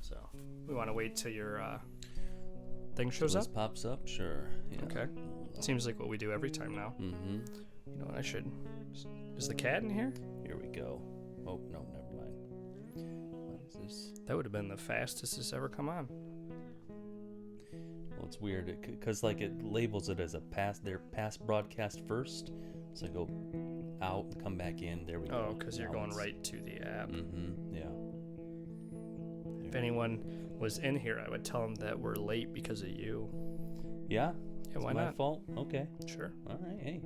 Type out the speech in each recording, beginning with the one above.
So we want to wait till your thing shows up. Pops up, sure. Yeah. Okay. Seems like what we do every time now. Mm-hmm. You know what I should? Is the cat in here? Here we go. Oh no, never mind. What is this? That would have been the fastest it's ever come on. Well, it's weird because like it labels it as a pass broadcast first. So I go out and come back in. There we go. Oh, because you're going right to the app. Mm-hmm. Yeah. If anyone was in here, I would tell them that we're late because of you. Yeah. Yeah, It's why my not? fault. Okay. Sure. All right. Hey.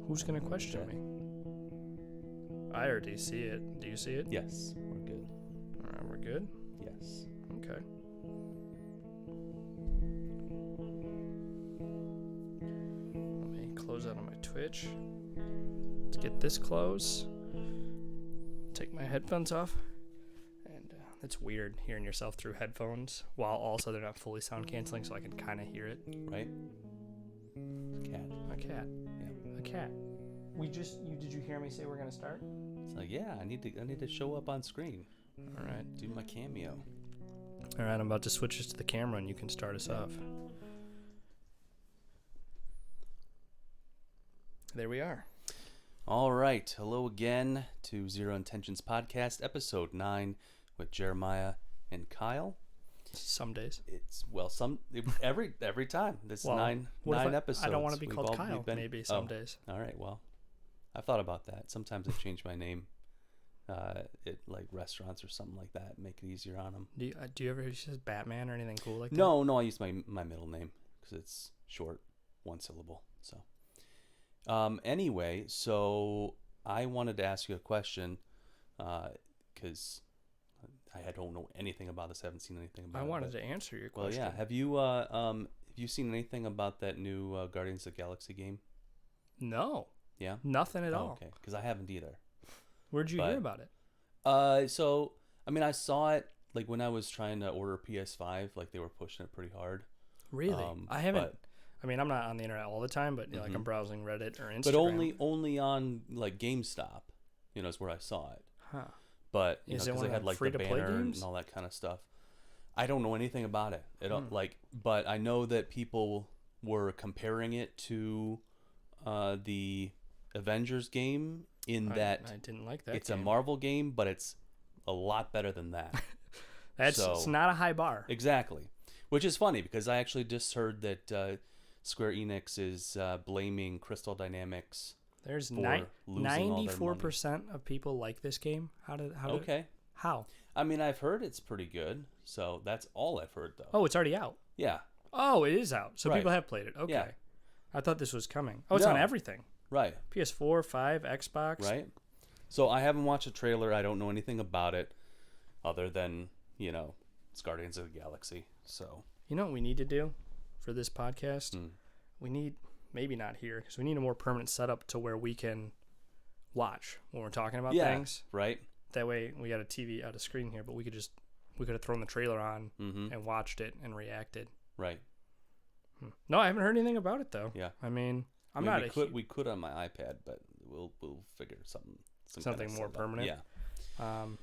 Who's gonna question me? I already see it. Do you see it? Yes, we're good. All right, we're good. Yes. Okay. Let me close out on my Twitch. Let's get this close. Take my headphones off. And it's weird hearing yourself through headphones while also they're not fully sound canceling, so I can kind of hear it. Right. Cat. A cat. Yeah. A cat. Did you hear me say we're gonna start? It's like, yeah, I need to show up on screen. All right. Do my cameo. All right, I'm about to switch this to the camera and you can start us off. There we are. All right. Hello again to Zero Intentions Podcast, episode 9 with Jeremiah and Kyle. Some days. It's every time. This Well, nine what if episodes. I don't want to be We've called all- Kyle. we've been- Maybe some oh, days. All right. Well, I've thought about that. Sometimes I change my name at like restaurants or something like that. Make it easier on them. Do you ever use Batman or anything cool like that? No, I use my middle name because it's short, one syllable. So, anyway, so I wanted to ask you a question because I don't know anything about this. I haven't seen anything about it. I wanted to answer your question. Well, yeah. Have you seen anything about that new Guardians of the Galaxy game? No. Yeah. Nothing at all. Okay, because I haven't either. Where'd you hear about it? So I mean, I saw it like when I was trying to order PS5. Like they were pushing it pretty hard. Really? I haven't. I mean, I'm not on the internet all the time, but like I'm browsing Reddit or Instagram. But only on like GameStop, is where I saw it. Huh. But Is it because one they of had the like the free-to-play banner games? and all that kind of stuff. I don't know anything about it. But I know that people were comparing it to the Avengers game in that I didn't like that. it's game. a Marvel game, but it's a lot better than that. It's not a high bar. Exactly. Which is funny because I actually just heard that Square Enix is blaming Crystal Dynamics. There's for losing all their 94% of people like this game. How? I mean, I've heard it's pretty good, so that's all I've heard though. Oh, it's already out. Yeah. Oh, it is out. So Right. people have played it. Okay. Yeah. I thought this was coming. Oh, it's No. on everything. Right. PS4, 5, Xbox. Right. So I haven't watched a trailer. I don't know anything about it other than, it's Guardians of the Galaxy. So. You know what we need to do for this podcast? Hmm. We need, maybe not here, because we need a more permanent setup to where we can watch when we're talking about things. Right. That way we got a TV out of screen here, but we could have thrown the trailer on and watched it and reacted. Right. No, I haven't heard anything about it though. Yeah. I mean, we could on my iPad, but we'll figure something more permanent. Yeah. I'm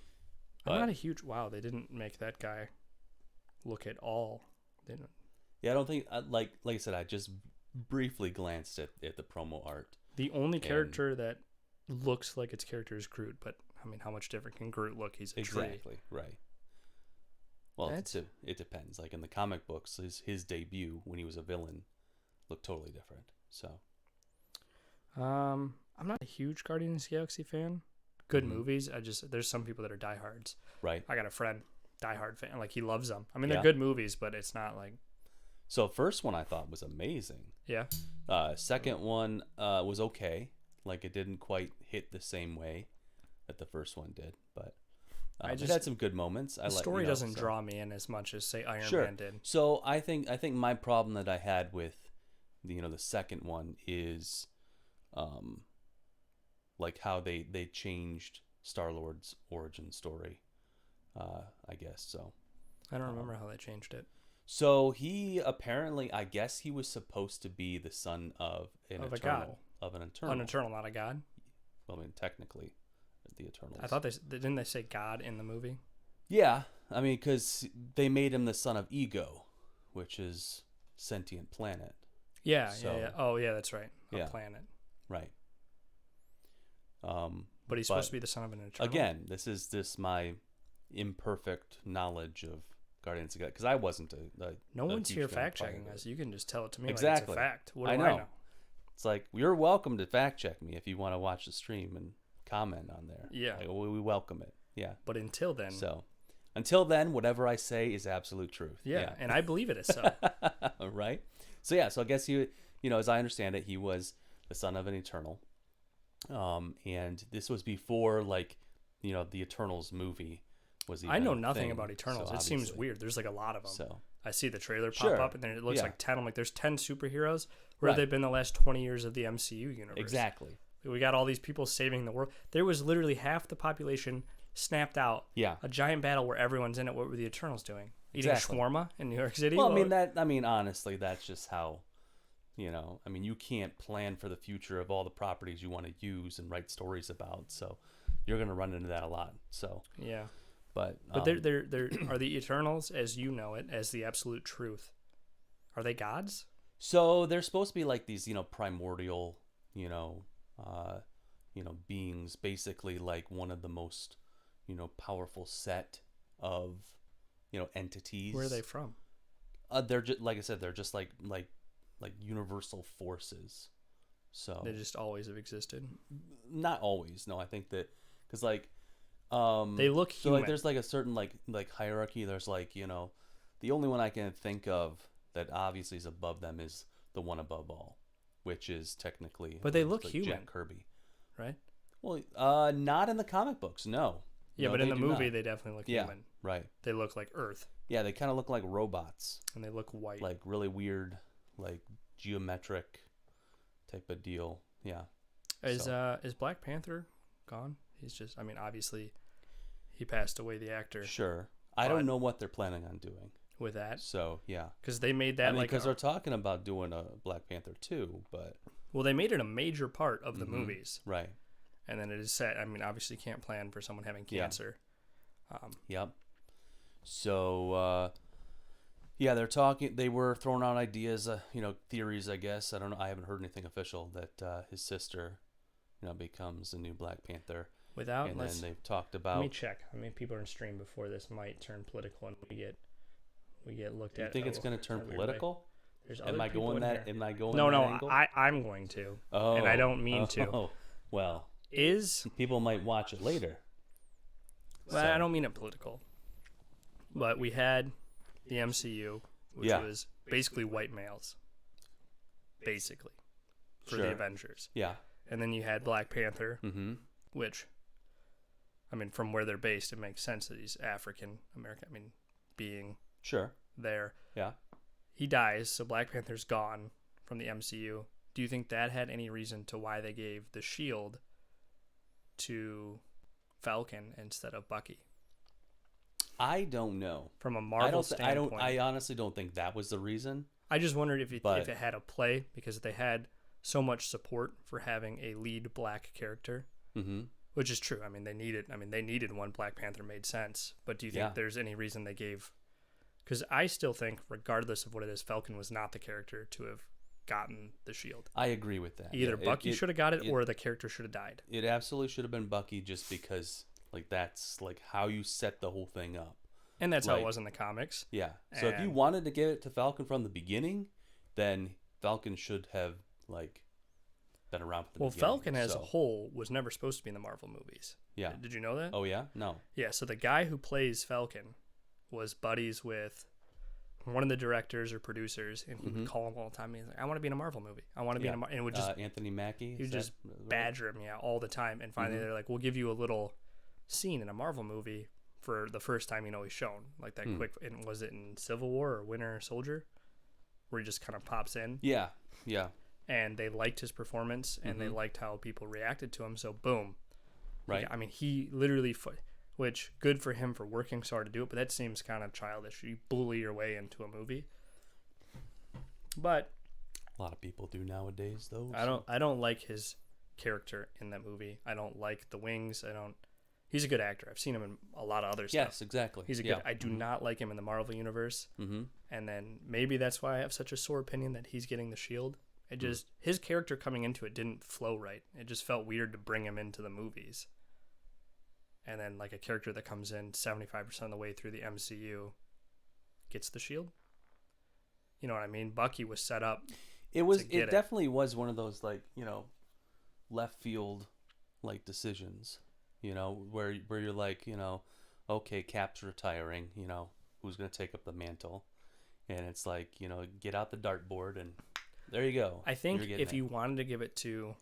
not a huge. Wow, they didn't make that guy look at all. Didn't. Yeah, I don't think like I said. I just briefly glanced at the promo art. The only character that looks like its character is Groot, but I mean, how much different can Groot look? He's a tree. Exactly right. Well, it depends. Like in the comic books, his debut when he was a villain looked totally different. So, I'm not a huge Guardians of the Galaxy fan. Good movies. There's some people that are diehards. Right. I got a friend, diehard fan. Like he loves them. I mean, they're good movies, but it's not like. So first one I thought was amazing. Yeah. Second one was okay. Like it didn't quite hit the same way that the first one did, but it had some good moments. The story doesn't draw me in as much as say Iron Man did. So I think my problem that I had with the second one is like how they changed Star-Lord's origin story. I guess so. I don't remember how they changed it. So he apparently, I guess he was supposed to be the son of an eternal. An eternal, not a god. Well, I mean, technically, the Eternals. I thought didn't they say God in the movie? Yeah, I mean, because they made him the son of Ego, which is sentient planet. Yeah, So- yeah. Oh, yeah, that's right. A Yeah. planet. Right. But he's supposed to be the son of an Eternal. Again, this is just my imperfect knowledge of Guardians of the Galaxy, because I wasn't No a one's huge here fan fact checking prior to us. it. You can just tell it to me Exactly. like it's a fact. What do I I know. know? It's like, you're welcome to fact check me if you want to watch the stream and comment on there. Yeah. Like, we welcome it. Yeah. But until then, So, until then, whatever I say is absolute truth. yeah, and I believe it is so. Right. So yeah. So I guess as I understand it, he was the son of an Eternal. And this was before the Eternals movie was. I know even a nothing thing, about Eternals. so It seems obviously- weird. There's like a lot of them. So I see the trailer pop Sure. up, and then it looks Yeah. like 10. I'm like, there's 10 superheroes. Where have Right. they been the last 20 years of the MCU universe? exactly. We got all these people saving the world. There was literally half the population snapped out. Yeah. A giant battle where everyone's in it. What were the Eternals doing? Eating Exactly. shawarma in New York City? Well, What- I mean, honestly, that's just how. You can't plan for the future of all the properties you want to use and write stories about. So you're going to run into that a lot. So, Yeah. but But there are the Eternals, as you know it, as the absolute truth. Are they gods? So they're supposed to be like these, primordial, beings, basically like one of the most, powerful set of, entities. Where are they from? They're just, like I said, they're just like universal forces. So They just always have existed. not always. No, I think that because They look so human. like there's like a certain like hierarchy. There's the only one I can think of that obviously is above them is the one above all, which is technically. But they look like human. Jack Kirby. Right? Well, not in the comic books. No. Yeah, No, but in they the do movie, not. they definitely look Yeah. human. Right. They look like Earth, Yeah, they kind of look like robots, and they look white. like really weird, like geometric type of deal. Yeah. Is Black Panther gone? He's just. I mean, obviously, he passed away. The actor Sure. I But- don't know what they're planning on doing. with that, So yeah. because they made that I mean, like. because they're talking about doing a Black Panther 2, but Well, they made it a major part of the Mhm. movies, right. and then it is set. I mean, obviously, you can't plan for someone having Yeah. cancer. Yep. So yeah, they're talking. They were throwing out ideas, theories. I guess I don't know. I haven't heard anything official that his sister, becomes the new Black Panther. Without, And let's then they've talked let about. me check. How many people are in stream before this might turn political and we get looked You at? think it's a- going to a turn weird way. political? There's Am other I people going in that? here. Am I going? No, that no, angle? I'm going to. Oh, and I don't mean to. Oh, well, Is people might watch it later. well, So- I don't mean it political, but we had the MCU, which Yeah. was basically white males, basically for Sure. the Avengers, Yeah. and then you had Black Panther, Mm-hmm. which, I mean, from where they're based, it makes sense that he's African American. I mean, being Sure. there, Yeah. he dies, so Black Panther's gone from the MCU. Do you think that had any reason to why they gave the shield to Falcon instead of Bucky? I don't know. From a Marvel standpoint, I honestly don't think that was the reason. I just wondered if But- if it had a play because they had so much support for having a lead black character, Mm-hmm. which is true. I mean, they needed one. Black Panther made sense, but do you think Yeah. there's any reason they gave? Because I still think, regardless of what it is, Falcon was not the character to have gotten the shield. I agree with that. Either Yeah, Bucky should have got it, it- or the character should have died. It absolutely should have been Bucky, just because that's how you set the whole thing up. And that's how it Like- was in the comics. Yeah. So if you And- wanted to give it to Falcon from the beginning, then Falcon should have been around from the Well, beginning. Falcon as a So, whole was never supposed to be in the Marvel movies. Yeah. Did you know that? Oh yeah. No. Yeah, so the guy who plays Falcon was buddies with one of the directors or producers, and he would call him all the time. He's like, "I want to be in a Marvel movie. I want to be in a," and it would just Anthony Mackie. he would is just that right? badger him, all the time. And finally, they're like, "We'll give you a little scene in a Marvel movie for the first time he's shown, like that quick." And was it in Civil War or Winter Soldier, where he just kind of pops in? Yeah. Yeah. And they liked his performance, and they liked how people reacted to him. So boom, Right. I mean, he literally, which good for him for working so hard to do it, but that seems kind of childish. You bully your way into a movie. But A lot of people do nowadays, though. I don't like his character in that movie. I don't like the wings. I don't. He's a good actor. I've seen him in a lot of other stuff. Yes, exactly. He's a good. I do not like him in the Marvel universe, Mm-hmm. and then maybe that's why I have such a sore opinion that he's getting the shield. It just his character coming into it didn't flow right. It just felt weird to bring him into the movies. And then like a character that comes in 75% of the way through the MCU gets the shield. You know what I mean? Bucky was set up. It was. to get It definitely was one of those like left field like decisions. Where you're like okay, Cap's retiring. Who's gonna take up the mantle? And it's like get out the dartboard and there you go. I think if you wanted to give it to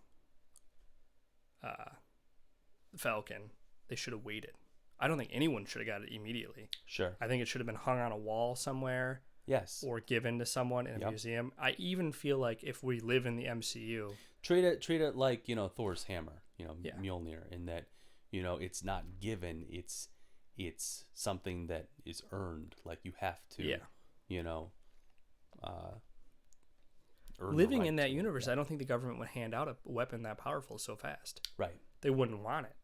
Falcon, they should have waited. I don't think anyone should have got it immediately. Sure. I think it should have been hung on a wall somewhere. Yes. Or given to someone in a museum. I even feel like if we live in the MCU, treat it like Thor's hammer, Mjolnir, in that it's not given, it's something that is earned. Like you have to, earn living the right in that to it. universe, Yeah. I don't think the government would hand out a weapon that powerful so fast. Right. They wouldn't want it.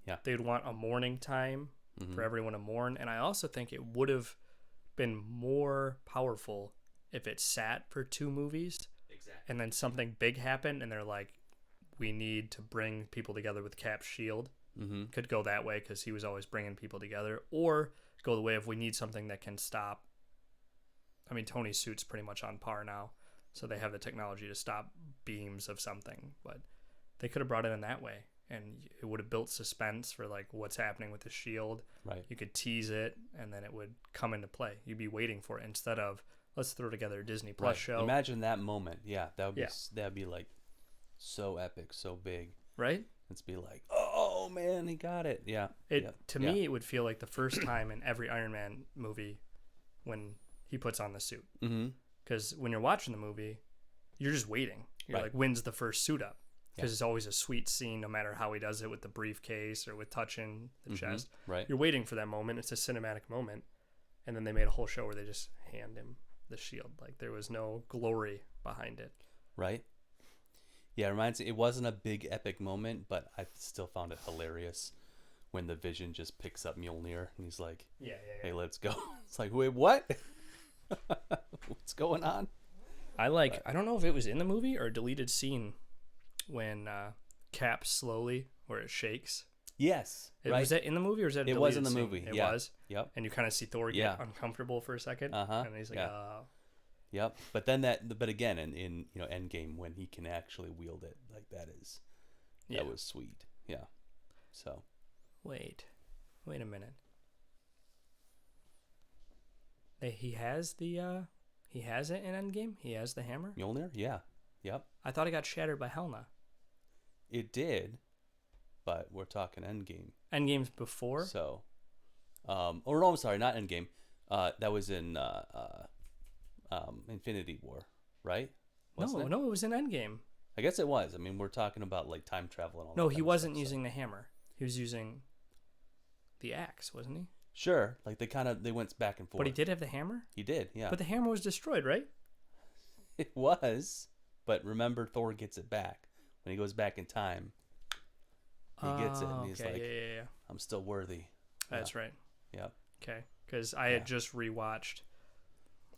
Yeah. They'd want a mourning time for everyone to mourn, and I also think it would have been more powerful if it sat for 2 movies. Exactly. And then something big happened, and they're like, we need to bring people together with Cap's shield. Mm-hmm. Could go that way because he was always bringing people together, or go the way of we need something that can stop. I mean, Tony's suit's pretty much on par now, so they have the technology to stop beams of something, but they could have brought it in that way, and it would have built suspense for like what's happening with the shield. Right. You could tease it, and then it would come into play. You'd be waiting for it instead of let's throw together a Disney Plus show. Imagine that moment. Yeah, that'd Yeah. be like so epic, so big. Right? It's be like, oh man, he got it. Yeah. To me, it would feel like the first time in every Iron Man movie when he puts on the suit. Mm-hmm. Because when you're watching the movie, you're just waiting. You're Right. like, when's the first suit up? Because Yeah. it's always a sweet scene, no matter how he does it with the briefcase or with touching the chest. Right. You're waiting for that moment. It's a cinematic moment. And then they made a whole show where they just hand him the shield. Like, there was no glory behind it. Right. Yeah, it reminds me. It wasn't a big epic moment, but I still found it hilarious when the Vision just picks up Mjolnir and he's like, Yeah. "Hey, let's go." It's like, wait, what? What's going on? I don't know if it was in the movie or a deleted scene when Cap slowly, where it shakes. Yes. Right. Was that in the movie or is that a It deleted was in the scene? movie. It Yeah. was. Yep. And you kind of see Thor get Yeah. uncomfortable for a second. Uh-huh. And he's like, Yeah. Yep. But then but again, in Endgame, when he can actually wield it, like that was sweet. Yeah. So. Wait a minute. He has it in Endgame? He has the hammer? Mjolnir. Yeah. Yep. I thought it got shattered by Helena. It did, but we're talking Endgame. Endgame's before? So, or no, I'm sorry, not Endgame. That was in Infinity War, right? Wasn't it? No, it was in Endgame. I guess it was. I mean, we're talking about like time travel and all. No, that he kind of wasn't stuff, using the hammer. He was using the axe, wasn't he? Sure, like they went back and forth. But he did have the hammer? He did, yeah. But the hammer was destroyed, right? It was, but remember, Thor gets it back when he goes back in time. He gets it, and he's okay, like, yeah. "I'm still worthy." That's right. Yep. Okay, because I had just rewatched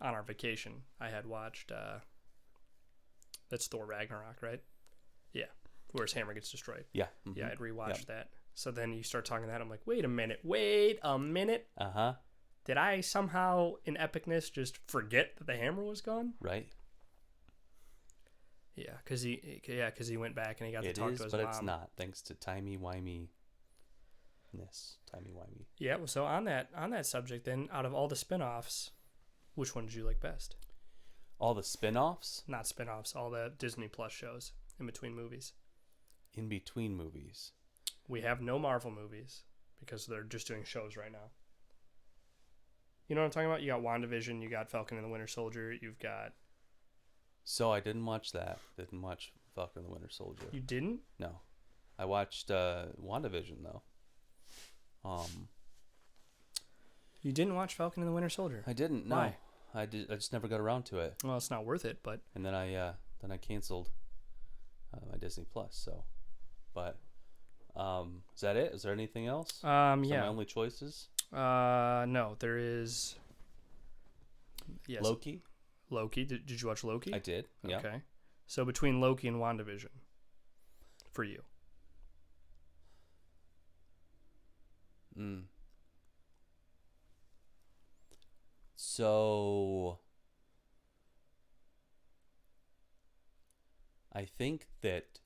on our vacation. I had watched that's Thor Ragnarok, right? Yeah, where his hammer gets destroyed. Yeah. Yeah, I'd rewatched Yep. that. So then you start talking that, I'm like, wait a minute. Uh huh. Did I somehow, in epicness, just forget that the hammer was gone? Right. Yeah, because he went back and he got to It talk is, to his but mom. it's not. Thanks to timey-wimey. Yeah, well, so on that subject, then, out of all the spin-offs, which one did you like best? All the spin-offs? Not spin-offs, all the Disney Plus shows in between movies. In between movies. We have no Marvel movies because they're just doing shows right now. You know what I'm talking about? You got WandaVision, you got Falcon and the Winter Soldier, you've got... So I didn't watch that. Didn't watch Falcon and the Winter Soldier. You didn't? No. I watched WandaVision, though. You didn't watch Falcon and the Winter Soldier? I didn't, no. Why? I just never got around to it. Well, it's not worth it, but... And then I canceled my Disney Plus, so... But Is that it? Is there anything else? Is that my Yeah. only choices? No, there is. Yes. Loki. Loki. Did you watch Loki? I did. Yeah. Okay. So between Loki and WandaVision, for you. Mm. So I think that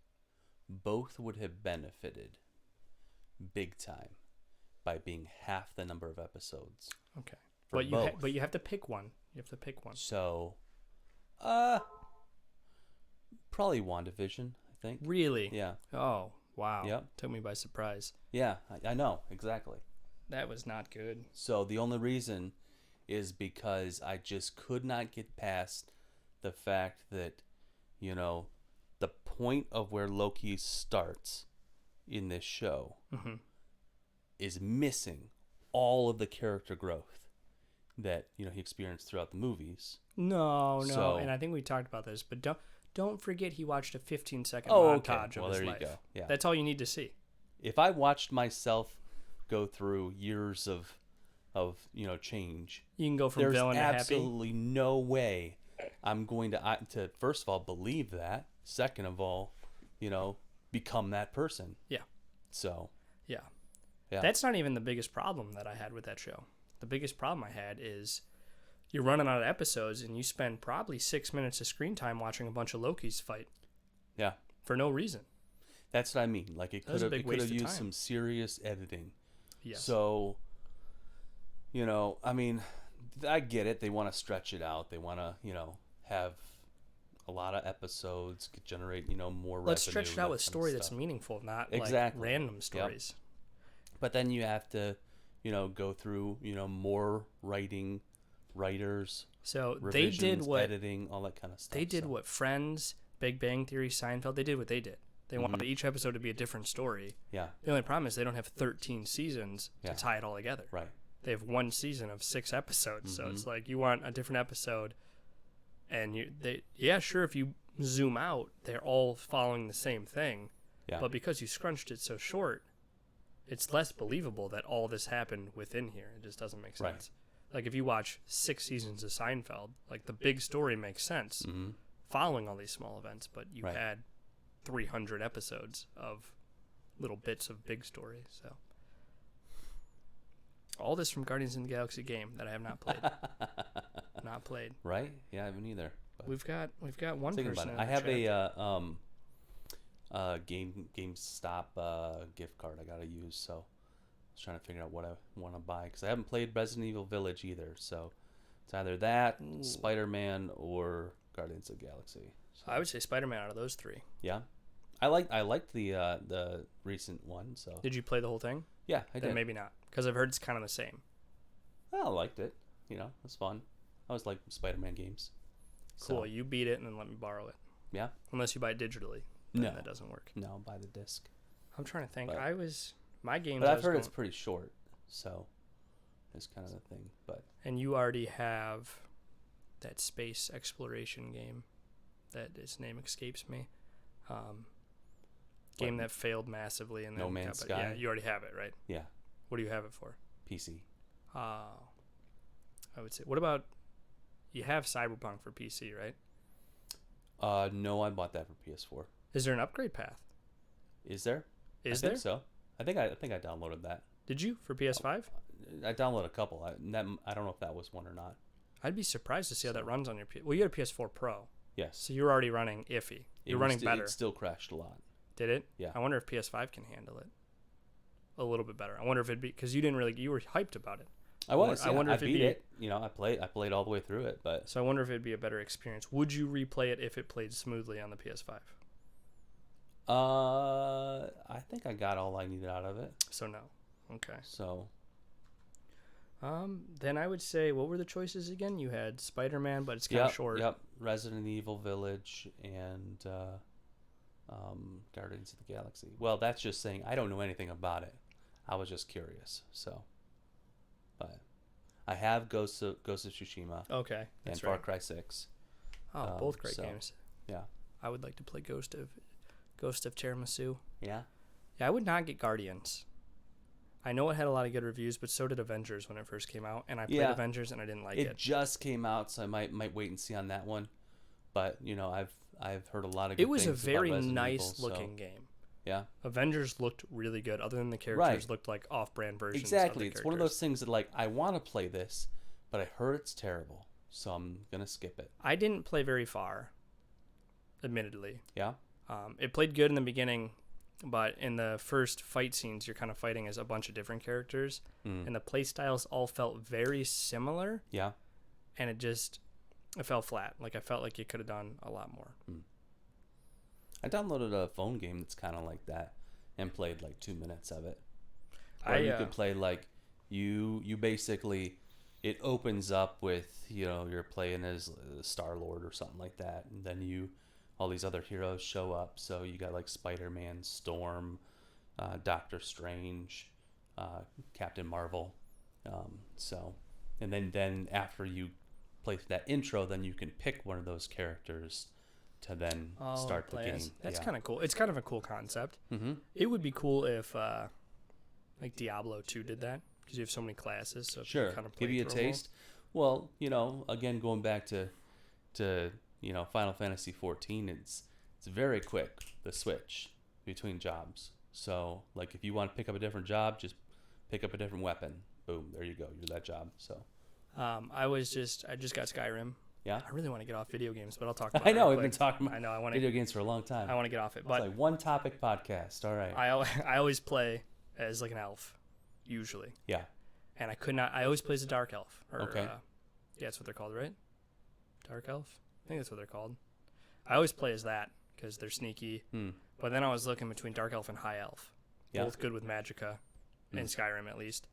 both would have benefited big time by being half the number of episodes. Okay. For both. But you have to pick one. You have to pick one. So, probably WandaVision, I think. Really? Yeah. Oh, wow. Yep. Took me by surprise. Yeah, I know, exactly. That was not good. So the only reason is because I just could not get past the fact that, the point of where Loki starts in this show Mm-hmm. is missing all of the character growth that, he experienced throughout the movies. No, So- and I think we talked about this, but don't forget he watched a 15-second Oh, okay. montage of Well, his there you life. go. Yeah. That's all you need to see. If I watched myself go through years of change, You can go from there's villain to happy. absolutely no way I'm going to first of all believe that, second of all, become that person. Yeah. So Yeah. Yeah. That's not even the biggest problem that I had with that show. The biggest problem I had is you're running out of episodes and you spend probably 6 minutes of screen time watching a bunch of Lokis fight yeah, for no reason. that's what I mean. Like it That was could a have big waste of used time. some serious editing. Yes. So I mean, I get it. They want to stretch it out. They want to have a lot of episodes, generate more revenue. Let's stretch it out that with kind of story that's stuff. meaningful, not Exactly. like random stories. But then you have to, go through, more writers, So revisions, they did what editing, all that kind of stuff. they did so. what Friends, Big Bang Theory, Seinfeld, they did what they did. They wanted each episode to be a different story. Yeah, The only problem is they don't have 13 seasons Yeah. to tie it all together. right. They have one season of 6 episodes, so Mm-hmm. it's like you want a different episode, and sure, if you zoom out, they're all following the same thing, Yeah, but because you scrunched it so short, it's less believable that all this happened within here. It just doesn't make Right. sense. Like if you watch 6 seasons of Seinfeld, like the big story makes sense mm-hmm. following all these small events, but you Right. had 300 episodes of little bits of big story. So all this from Guardians of the Galaxy game that I have not played. Not played. Right? Yeah, I haven't either. But We've got one thinking person. about it. in I the have chat. a GameStop gift card I gotta use, so I was trying to figure out what I want to buy because I haven't played Resident Evil Village either. So it's either that, Ooh. Spider-Man, or Guardians of the Galaxy. So, I would say Spider-Man out of those 3. yeah, I liked the recent one. So Did you play the whole thing? yeah, I Then did. maybe not, because I've heard it's kind of the same. I liked it. It's fun. I always like Spider-Man games. Cool. So, You beat it and then let me borrow it. yeah. Unless you buy it digitally. Then No. that doesn't work. No, buy the disc. I'm trying to think. But- My games. But I I've was heard going- it's pretty short, so it's kind of the thing. But And you already have that space exploration game that its name escapes me. Game What? that failed massively and No then Man's got, yeah, Sky? you already have it, right? yeah, What do you have it for? PC. I would say. What about you have Cyberpunk for PC, right? No, I bought that for PS4. Is there an upgrade path? Is there? I Is think there? so. I think I downloaded that. Did you for PS5? I downloaded a couple. I don't know if that was one or not. I'd be surprised to see how that runs on your PS. Well, you had a PS4 Pro, Yes. so you're already running iffy. You're running better. It still crashed a lot. Did it? Yeah. I wonder if PS5 can handle it a little bit better. I wonder if it'd be because you were hyped about it. I was. I Yeah, wonder I if it'd beat be- it. I played all the way through it, but So I wonder if it'd be a better experience. Would you replay it if it played smoothly on the PS5? I think I got all I needed out of it. So no. Okay. So Then I would say, what were the choices again? You had Spider-Man, but it's kind of short. Yep. Resident Evil Village and Guardians of the Galaxy. Well, that's just saying I don't know anything about it. I was just curious. So, but I have Ghost of Tsushima Okay, and that's Far right. Cry 6. Oh, both great so, games. Yeah. I would like to play Ghost of Tiramisu. Yeah. Yeah, I would not get Guardians. I know it had a lot of good reviews, but so did Avengers when it first came out, and I played Yeah. Avengers and I didn't like It it. just came out, so I might wait and see on that one. But I've heard a lot of good It was a things about very Resident nice Evil, looking so, game. yeah. Avengers looked really good, other than the characters Right. looked like off-brand versions. Exactly. Of the It's one of characters. those things that like I want to play this, but I heard it's terrible, so I'm gonna skip it. I didn't play very far, admittedly. Yeah. It played good in the beginning, but in the first fight scenes, you're kind of fighting as a bunch of different characters, Mm. and the play styles all felt very similar, Yeah. and it fell flat. Like I felt like you could have done a lot more. I downloaded a phone game that's kind of like that, and played like 2 minutes of it. Or I you could play like you basically it opens up with you're playing as Star-Lord or something like that, and then all these other heroes show up. So you got like Spider-Man, Storm, Doctor Strange, Captain Marvel. And then after you play that intro, then you can pick one of those characters to then start the play game. as. That's kind of cool. It's kind of a cool concept. Mm-hmm. It would be cool if like Diablo 2 did that, because you have so many classes. So if you Sure. kind of Give you a through them all. taste. Well, again, going back to Final Fantasy 14, it's very quick, the switch between jobs. So like if you want to pick up a different job, just pick up a different weapon. Boom, there you go. You're that job. So I just got Skyrim. yeah. I really want to get off video games, but I'll talk about I it know real we've been quick. talking I about know I want video to games for a long time. I want to get off it, It's but like one topic podcast. All right. I always play as like an elf, usually, Yeah. and I always play as a dark elf. Or, Okay. yeah, that's what they're called, right? Dark elf. I think that's what they're called. I always play as that because they're sneaky. Hmm. But then I was looking between dark elf and high elf, Yeah. both good with magicka, in Hmm. Skyrim at least.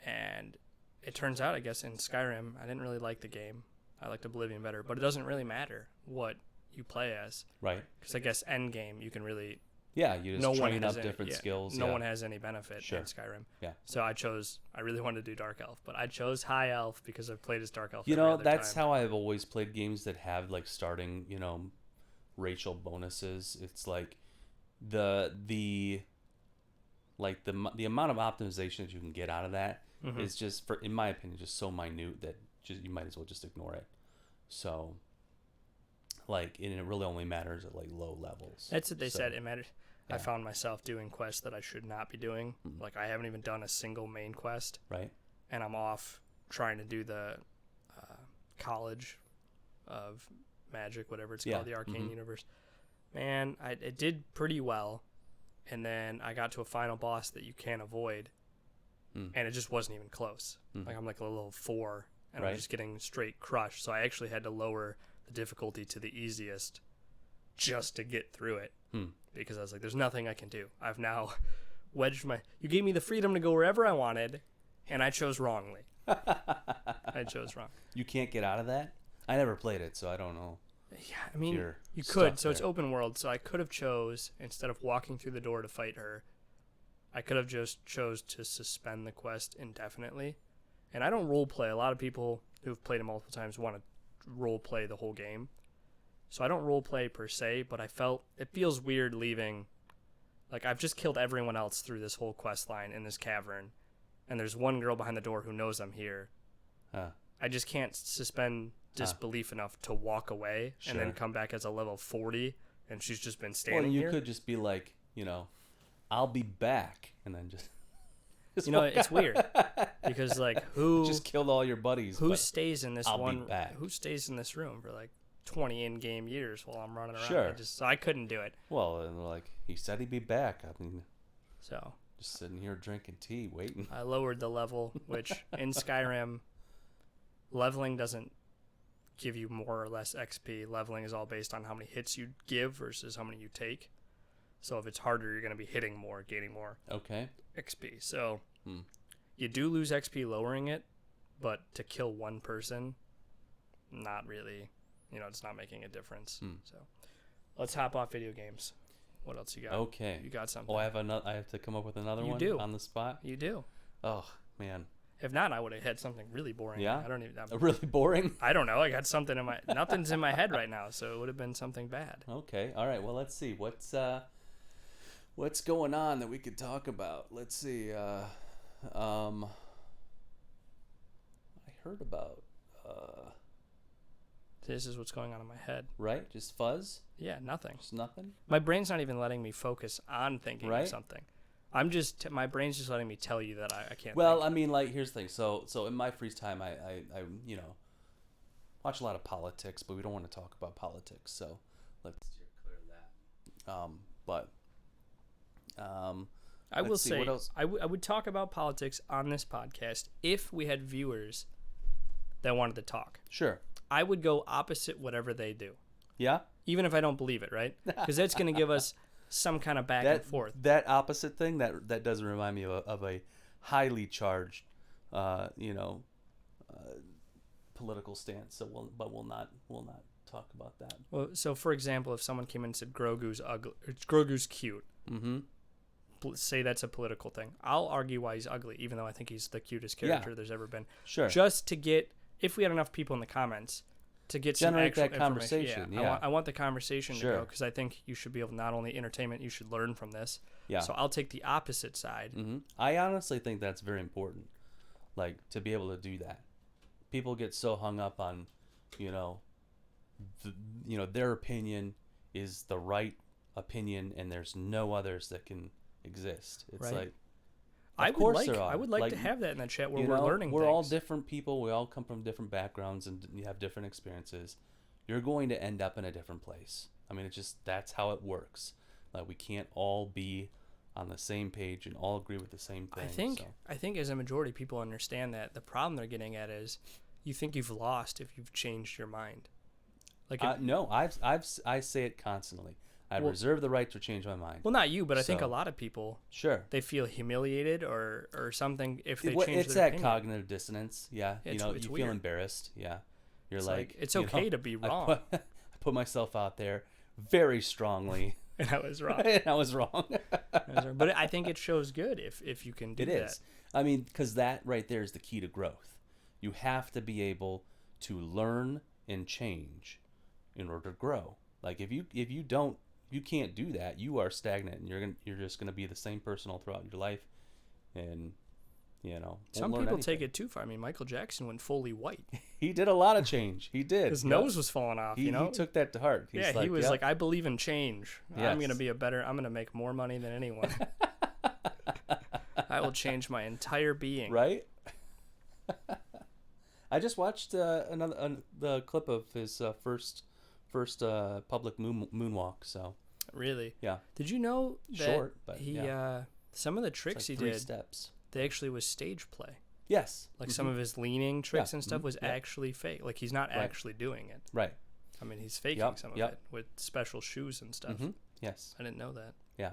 And it turns out, I guess, in Skyrim, I didn't really like the game. I liked Oblivion better, but it doesn't really matter what you play as, Right. because I guess end game you can really Yeah. You just no one train has up any, different yeah, skills. No yeah. one has any benefit Sure. in Skyrim. Yeah. So I really wanted to do dark elf, but I chose high elf because I've played as dark elf. That's how I've always played games that have like starting, racial bonuses. It's like the amount of optimization that you can get out of that is just, in my opinion, just so minute that you might as well just ignore it. So and it really only matters at like low levels. That's what they So, said. It mattered. I yeah. found myself doing quests that I should not be doing. Mhm. Like I haven't even done a single main quest, Right. and I'm off trying to do the College of Magic, whatever it's Yeah. called, the Arcane Mhm. Universe. Man, it did pretty well, and then I got to a final boss that you can't avoid, Mm. and it just wasn't even close. Mm. Like I'm like a level 4, and Right. I'm just getting straight crushed. So I actually had to lower the difficulty to the easiest just to get through it. Hmm. Because I was like, there's nothing I can do. I've now wedged you gave me the freedom to go wherever I wanted, and I chose wrongly. I chose wrong. You can't get out of that? I never played it, so I don't know. Yeah, I mean, You're you stuck could. So it's there. open world. So I could have chose, instead of walking through the door to fight her, I could have just chose to suspend the quest indefinitely. And I don't role play. A lot of people who've played it multiple times want to role play the whole game. So I don't role play per se, but it feels weird leaving. Like I've just killed everyone else through this whole quest line in this cavern, and there's one girl behind the door who knows I'm here. Huh. I just can't suspend disbelief enough to walk away and then Sure. come back as a level 40, and she's just been standing Well, you here. could just be like, I'll be back, and then just It's weird because like who just killed all your buddies. who but stays in this I'll be one back. who stays in this room for like 20 in-game years while I'm running around? Sure. So I couldn't do it. well, and they're like he said he'd be back. I mean, So just sitting here drinking tea, waiting. I lowered the level, which in Skyrim, leveling doesn't give you more or less XP. Leveling is all based on how many hits you give versus how many you take. So if it's harder, you're going to be hitting more, gaining more Okay. XP. So Hmm. you do lose XP lowering it, but to kill one person, not really. It's not making a difference. Hmm. So let's hop off video games. What else you got? Okay. You got something? Oh, I have to come up with another You one do. on the spot. You do. Oh man, If not, I would have had something really boring. Yeah? I don't even. really boring. I don't know. I got something in my. Nothing's in my head right now, so it would have been something bad. Okay. All right. Well, let's see. What's What's going on that we could talk about? Let's see. I heard about. This is what's going on in my head. Right? Just fuzz? Yeah, nothing. Just nothing? My brain's not even letting me focus on thinking Right? of something. My brain's just letting me tell you that I can't. Well, think. I mean, like, here's the thing. So in my free time, I watch a lot of politics, but we don't want to talk about politics. So let's steer clear of that. I will let's see, say what else? I would talk about politics on this podcast if we had viewers that wanted to talk. Sure. I would go opposite whatever they do, Yeah? even if I don't believe it, right? Because that's going to give us some kind of back and forth. That opposite thing, that doesn't remind me of a highly charged, political stance. So we'll not talk about that. Well, so for example, if someone came in and said Grogu's ugly, Grogu's cute, Mm-hmm. say that's a political thing. I'll argue why he's ugly, even though I think he's the cutest character there's ever been. Sure. Just to get, if we had enough people in the comments, to get Generate some that actual conversation, information. yeah. I want the conversation to Sure. go, because I think you should be able to not only entertainment, you should learn from this. Yeah. So I'll take the opposite side. Mm-hmm. I honestly think that's very important, like, to be able to do that. People get so hung up on, their opinion is the right opinion, and there's no others that can exist. It's Right. like, I of course would there are. I would like to Like, have that in that chat where you we're know, learning we're things. all different people. We all come from different backgrounds, and you have different experiences. You're going to end up in a different place. I mean, that's how it works. Like, we can't all be on the same page and all agree with the same thing. I think as a majority, people understand that the problem they're getting at is you think you've lost if you've changed your mind. Like, No, I say it constantly. I reserve the right to change my mind. well, not you, but I think So- a lot of people, Sure. they feel humiliated or something if they Well, change it's their that opinion. cognitive dissonance. Yeah. It's you weird. feel embarrassed. Yeah. You're It's like, it's okay to be wrong. I put myself out there very strongly. And I was wrong. And I was wrong. But I think it shows good if you can do It that. is. I mean, because that right there is the key to growth. You have to be able to learn and change in order to grow. Like, if you can't do that, you are stagnant, and you're just gonna be the same person all throughout your life, and won't Some learn people anything. take it too far. I mean, Michael Jackson went fully white. He did a lot of change. He did. His Yep. nose was falling off. He took that to heart. He's Yeah, he was yep. like, I believe in change. I'm Yes. gonna make more money than anyone. I will change my entire being. Right. I just watched the clip of his first public moonwalk. So Really? yeah, Did you know that short, but he yeah. some of the It's tricks like he 3 did, steps. they actually was stage play. Yes. Like some of his leaning tricks and stuff was yeah. actually fake. Like he's not Right. actually doing it. Right. I mean, he's faking Yep, some of yep. it with special shoes and stuff. Mm-hmm. Yes. I didn't know that. Yeah.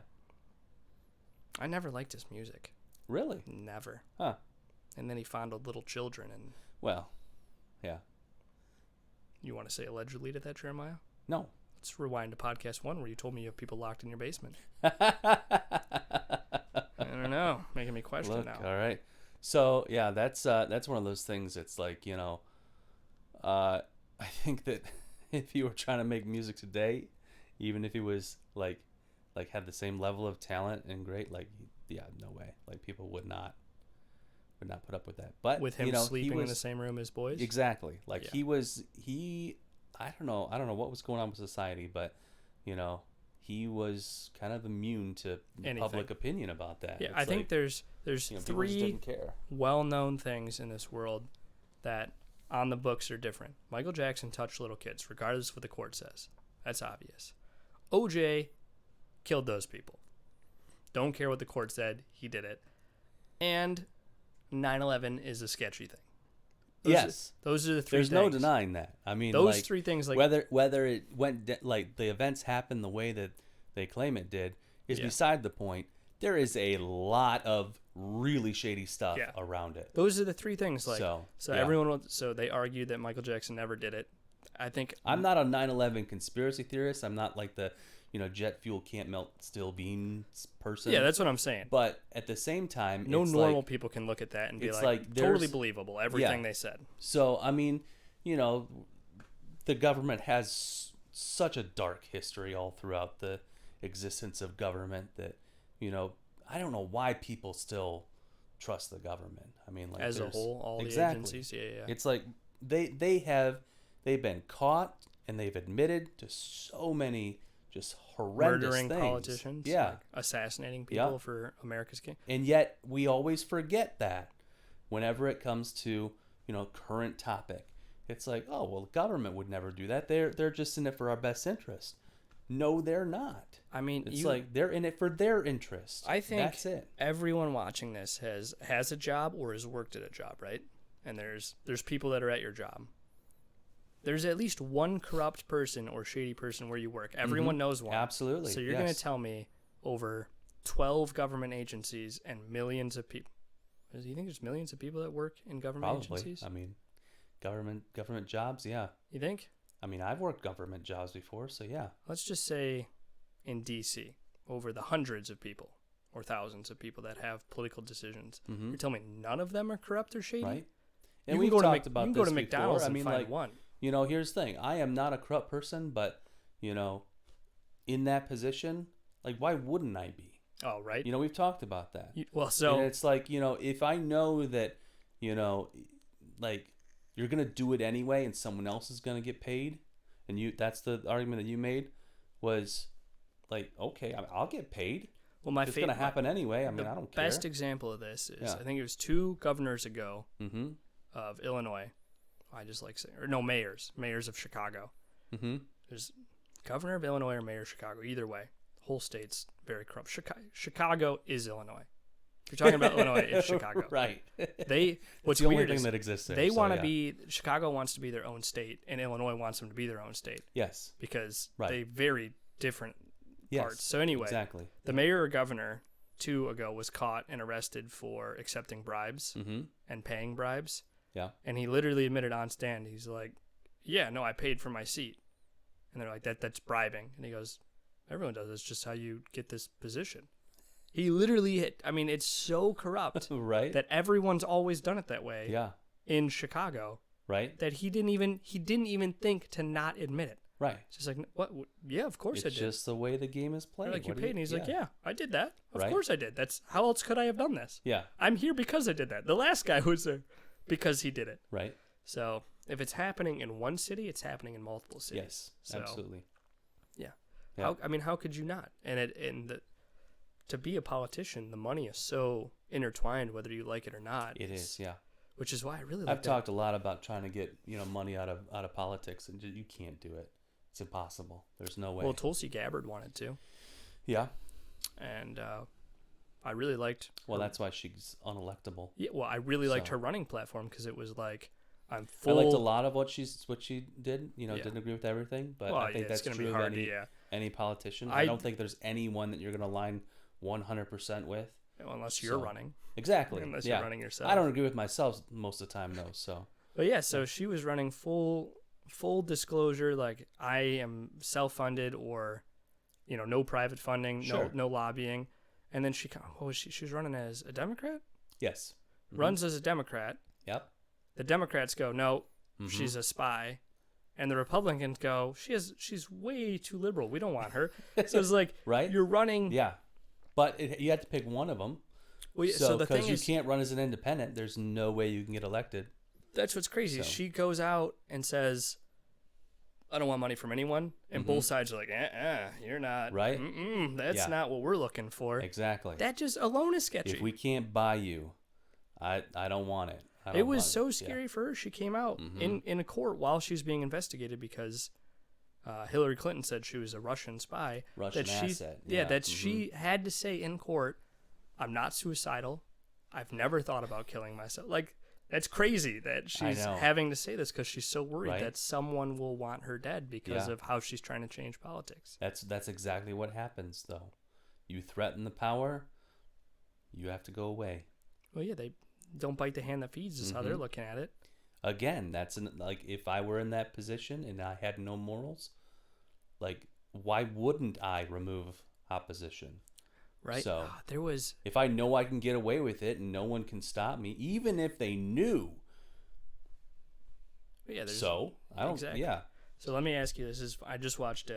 I never liked his music. Really? Never. Huh. And then he fondled little children. And Well, yeah. you want to say allegedly to that, Jeremiah? No. Let's rewind to podcast 1 where you told me you have people locked in your basement. I don't know. Making me question Look, now. all right. So yeah, that's one of those things. It's like, I think that if you were trying to make music today, even if he was like had the same level of talent and great, like, yeah, no way. Like, people would not put up with that. But With him he sleeping in was- the same room as boys? Exactly. Like, Yeah. I don't know what was going on with society, but he was kind of immune to Anything. public opinion about that. Yeah, It's I think like, there's people just 3 didn't care. well-known things in this world that on the books are different. Michael Jackson touched little kids, regardless of what the court says. That's obvious. OJ killed those people. Don't care what the court said. He did it. And 9/11 is a sketchy thing. Those are the 3 There's things. no denying that. I mean, Those like, 3 things, like, whether it went like the events happened the way that they claim it did is Yeah. beside the point. There is a lot of really shady stuff Yeah. around it. those are the 3 things. Like, So, so yeah. everyone, so they argued that Michael Jackson never did it. I think I'm not a 9/11 conspiracy theorist. I'm not like the jet fuel can't melt steel beans person. Yeah, that's what I'm saying. But at the same time, No it's normal like, people can look at that and be it's like like totally there's- believable, everything Yeah. they said. So, I mean, the government has such a dark history all throughout the existence of government that, I don't know why people still trust the government. I mean, like, As a there's- whole, all exactly. the agencies. Yeah. It's like they've been caught and they've admitted to so many just horrendous Murdering things. politicians. Yeah. Like assassinating people Yeah. for America's king. And yet we always forget that whenever it comes to, current topic. It's like, oh, well, the government would never do that. They're just in it for our best interest. No, they're not. I mean, It's like they're in it for their interest. I think that's it. everyone watching this has a job or has worked at a job, right? And there's people that are at your job. There's at least one corrupt person or shady person where you work. Everyone knows one. Absolutely. So you're going to tell me over 12 government agencies and millions of people. Do you think there's millions of people that work in government Probably. agencies? I mean, government jobs, yeah. You think? I mean, I've worked government jobs before, so yeah. Let's just say in D.C., over the hundreds of people or thousands of people that have political decisions, Mm-hmm. you're telling me none of them are corrupt or shady? Right. You And can we've go to talked about you can this go to McDonald's before. and I mean, find like, one. here's the thing. I am not a corrupt person, but, in that position, like, why wouldn't I be? Oh, right. We've talked about that. Well, And so it's like, if I know that, like, you're going to do it anyway and someone else is going to get paid, and that's the argument that you made, was like, okay, I'll get paid. well, my It's going to happen anyway. I mean, the I don't care. best example of this is Yeah. I think it was 2 governors ago Mm-hmm. of Illinois. I just like saying, or no, mayors of Chicago. Mm-hmm. There's governor of Illinois or mayor of Chicago. Either way, the whole state's very corrupt. Chicago is Illinois. If you're talking about Illinois, it's Chicago. Right. What's it's the only weird thing is that exists there. they so, want to yeah. be. Chicago wants to be their own state, and Illinois wants them to be their own state Yes. because Right. they very different Yes. parts. So anyway, Exactly. the mayor or governor 2 ago was caught and arrested for accepting bribes Mm-hmm. and paying bribes. Yeah. And he literally admitted on stand, he's like, yeah, no, I paid for my seat. And they're like, that's bribing. And he goes, everyone does. It's just how you get this position. He literally it's so corrupt Right. that everyone's always done it that way Yeah. in Chicago Right. that he didn't even think to not admit it. Right. It's just like, what? Yeah, of course I It's did. just the way the game is played. They're like, you What do paid. And he's like, yeah, I did that. Of Right. course I did. That's how else could I have done this? Yeah. I'm here because I did that. The last guy was there because he did it. Right. So if it's happening in one city, it's happening in multiple cities. Yes. So, Absolutely. Yeah. Yeah. How could you not? To be a politician, the money is so intertwined, whether you like it or not. It is. Yeah. Which is why I really I've like that. talked a lot about trying to get money out of politics, and you can't do it. It's impossible. There's no way. Well, Tulsi Gabbard wanted to, Yeah. and I really liked. Well, her- that's why she's unelectable. yeah. Well, I really liked So- her running platform because it was like, I'm I full. liked a lot of what she did. Yeah. Didn't agree with everything, but Well, I think yeah, that's it's gonna true be of hard. any politician. I- I don't think there's anyone that you're going to line 100% with. Unless you're So- running. Exactly. Unless yeah. you're running yourself. I don't agree with myself most of the time, though. So But yeah, so she was running full disclosure, like I am self-funded or, no private funding, Sure. no lobbying, and then she was running as a Democrat, yes. Mhm. runs as a Democrat. Yep. The Democrats go, no, Mhm. she's a spy, and the Republicans go, she's way too liberal. We don't want her. So it's like Right? you're running. Yeah. But you have to pick one of them. Well, yeah, So the because thing you is, can't run as an independent, there's no way you can get elected. that's what's crazy. So- She goes out and says, I don't want money from anyone. And both sides are like, you're not. Mm-hmm. Right. That's Yeah. not what we're looking for. Exactly. That just alone is sketchy. If we can't buy you, I don't want it. I It don't was want so Yeah. scary for her. She came out Mhm. in a court while she was being investigated because Hillary Clinton said she was a Russian spy. Russian that she, asset. Yeah, that Mhm. she had to say in court, I'm not suicidal. I've never thought about killing myself. Like, that's crazy that she's know. having to say this because she's so worried Right? that someone will want her dead because Yeah. of how she's trying to change politics. That's exactly what happens, though. You threaten the power, you have to go away. Well, yeah, they don't bite the hand that feeds is how they're Mhm. looking at it. Again, like if I were in that position and I had no morals, like why wouldn't I remove opposition? Right? So- There was If I know I can get away with it and no one can stop me, even if they knew. yeah. There's, So I don't. exactly. Yeah. So let me ask you this: I just watched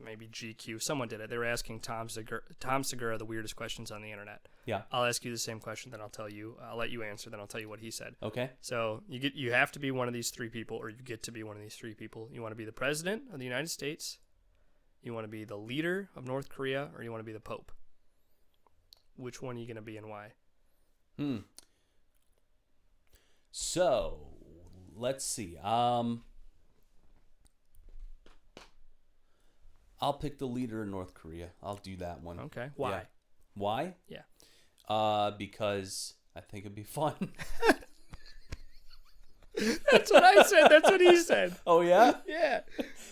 maybe GQ. Someone did it. They were asking Tom Segura the weirdest questions on the internet. Yeah. I'll ask you the same question, then I'll tell you. I'll let you answer, then I'll tell you what he said. Okay. So you have to be one of these three people, or you get to be one of these three people. You want to be the president of the United States, you want to be the leader of North Korea, or you want to be the Pope. Which one are you going to be and why? So let's see. I'll pick the leader in North Korea. I'll do that one. Okay. Why? Yeah. Why? Yeah. Because I think it'd be fun. That's what I said. That's what he said. Oh yeah? Yeah.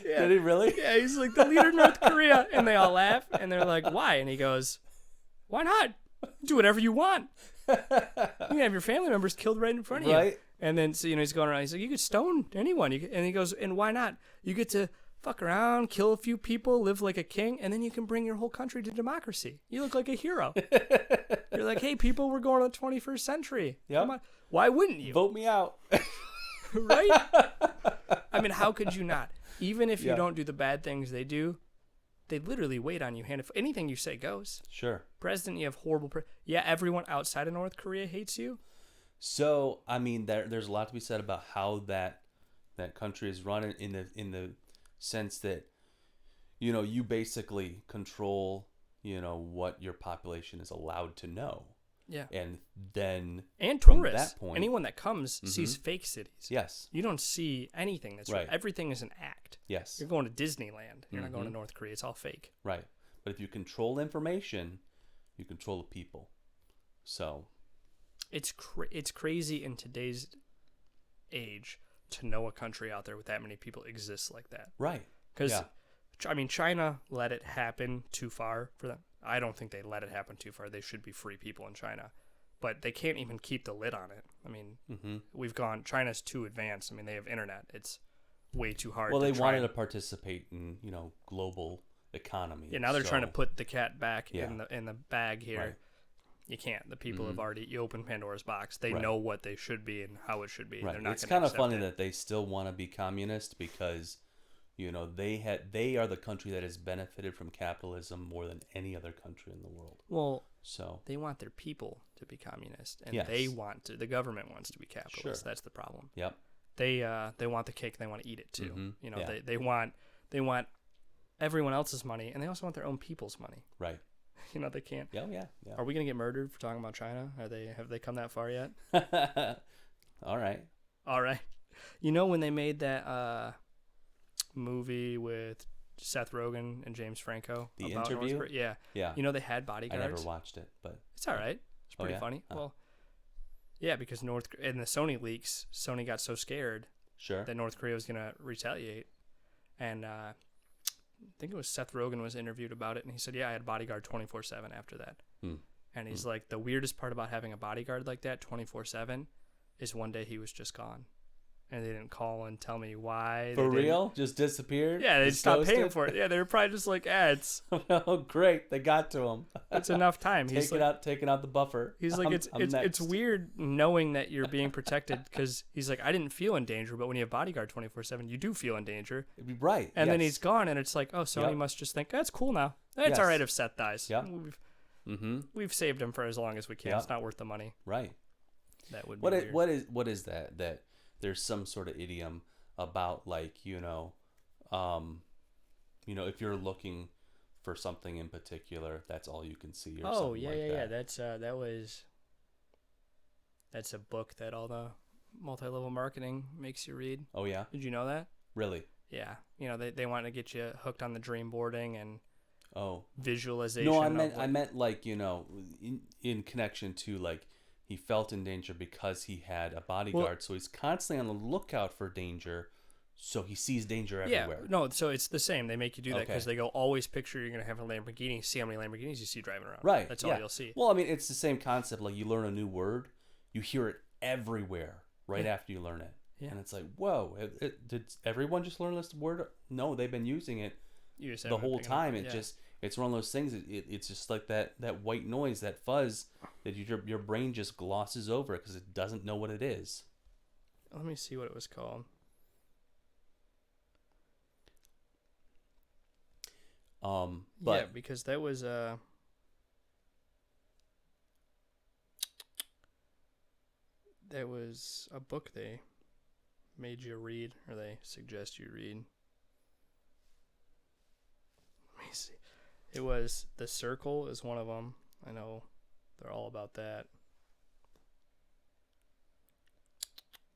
Yeah. Did he really? Yeah, he's like the leader of North Korea. And they all laugh. And they're like, why? And he goes, why not? Do whatever you want. You can have your family members killed right in front of you. Right. And then, so, he's going around. He's like, you could stone anyone. And he goes, and why not? You get to fuck around, kill a few people, live like a king, and then you can bring your whole country to democracy. You look like a hero. You're like, hey, people, we're going to the 21st century. Yep. Come on. Why wouldn't you? Vote me out. Right? I mean, how could you not? Even if you Yeah. don't do the bad things they do, they literally wait on you. Anything you say goes. Sure. President, you have horrible... yeah, everyone outside of North Korea hates you. So, I mean, there's a lot to be said about how that country is run in the sense that, you basically control, what your population is allowed to know. Yeah. And then And from tourists. that point, Anyone that comes sees fake cities. yes, You don't see anything that's real. Right. Everything is an act. yes, You're going to Disneyland. You're not going to North Korea. It's all fake. right. But if you control information, you control the people. So, It's crazy in today's age to know a country out there with that many people exists like that. right. Because, Yeah. I mean, China let it happen too far for them. I don't think they let it happen too far. They should be free people in China. But they can't even keep the lid on it. I mean, China's too advanced. I mean, they have internet. It's way too hard. Well, to they try wanted to participate in, global economy. Yeah, now they're trying to so- put the cat back Yeah. in the bag here. Right. You can't. The people have already. You open Pandora's box. They Right. know what they should be and how it should be. Right. They're not It's gonna kind of accept funny it. that they still want to be communist because, they are the country that has benefited from capitalism more than any other country in the world. Well, So, they want their people to be communist, and Yes. the government wants to be capitalist. Sure. That's the problem. yep. They want the cake. They want to eat it too. Mhm. Yeah. They want everyone else's money, and they also want their own people's money. Right. They can't. Yeah, yeah, yeah. Are we gonna get murdered for talking about China? Have they come that far yet? All right. All right. When they made that movie with Seth Rogen and James Franco, The about North Interview? Korea? Yeah. They had I bodyguards. never watched it, but It's all right. It's Oh, pretty yeah? funny. Oh. Well, yeah, because in the Sony leaks, Sony got so scared sure. that North Korea was gonna retaliate, and I think it was Seth Rogen was interviewed about it, and he said, "Yeah, I had bodyguard 24/7 after that." And he's like, the weirdest part about having a bodyguard like that 24/7 is one day he was just gone, and they didn't call and tell me why. For They didn't- real? Just disappeared? Yeah, they Just stopped paying ghosted? for it. Yeah, they were probably just like, it's Oh, great. They got to him. it's enough time. Taking out the buffer. He's like, I'm it's next. weird knowing that you're being protected, because he's like, I didn't feel in danger, but when you have bodyguard 24/7, you do feel in danger. Right. And then yes. he's gone, and it's like, oh, Sony Yep. must just think that's cool now. It's Yes. all right if Seth dies. Yep. We've, we've saved him for as long as we can. Yep. It's not worth the money. Right. That would be weird. What is that there's some sort of idiom about, like, if you're looking for something in particular, that's all you can see, or Oh something yeah, like yeah, that. yeah. That's a book that all the multi-level marketing makes you read. Oh yeah, Did you know that? really? Yeah. They want to get you hooked on the dream boarding and Oh visualization. no, of I meant like, in connection to, like, he felt in danger because he had a bodyguard, so he's constantly on the lookout for danger, so he sees danger everywhere. Yeah, no, so it's the same. They make you do that Okay. because they go, always picture you're going to have a Lamborghini. See how many Lamborghinis you see driving around. Right. That's yeah. all you'll see. Well, I mean, it's the same concept. Like, you learn a new word, you hear it everywhere right after you learn it. Yeah. And it's like, whoa, did everyone just learn this word? No, they've been using it You just the haven't whole picked it up. time. Yeah. It's one of those things. It's just like that white noise, that fuzz that your brain just glosses over because it doesn't know what it is. Let me see what it was called. But yeah, because that was a book they made you read, or they suggest you read. Let me see. It was The Circle is one of them. I know they're all about that.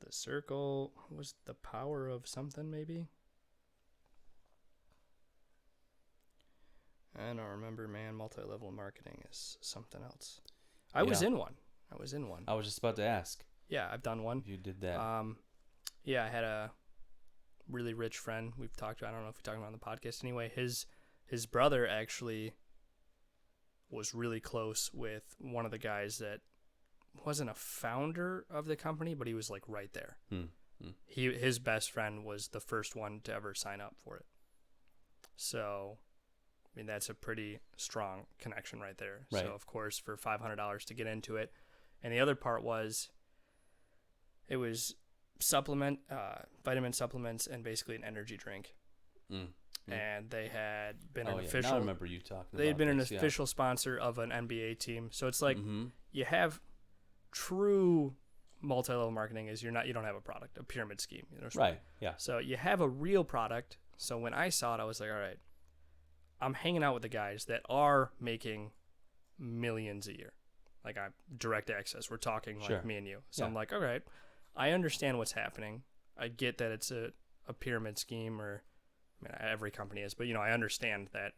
The Circle was The Power of something, maybe? I don't remember, man. Multi-level marketing is something else. I was in one. I was just about to ask. Yeah, I've done one. If you did that. Yeah, I had a really rich friend. We've talked. I don't know if we talked about it on the podcast. Anyway, his brother actually was really close with one of the guys that wasn't a founder of the company, but he was like right there. His best friend was the first one to ever sign up for it. So, I mean, that's a pretty strong connection right there. Right. So, of course, for $500 to get into it. And the other part was, it was vitamin supplements, and basically an energy drink. And they had been an official. Now I remember you talking about They had been an this, official sponsor of an NBA team. So it's like you have true multi-level marketing is you don't have a product, a pyramid scheme. Right. Yeah. So you have a real product. So when I saw it, I was like, all right, I'm hanging out with the guys that are making millions a year. Like I'm direct access. We're talking like me and you. So I'm like, all right, I understand what's happening. I get that it's a pyramid scheme, or I mean, every company is, but I understand that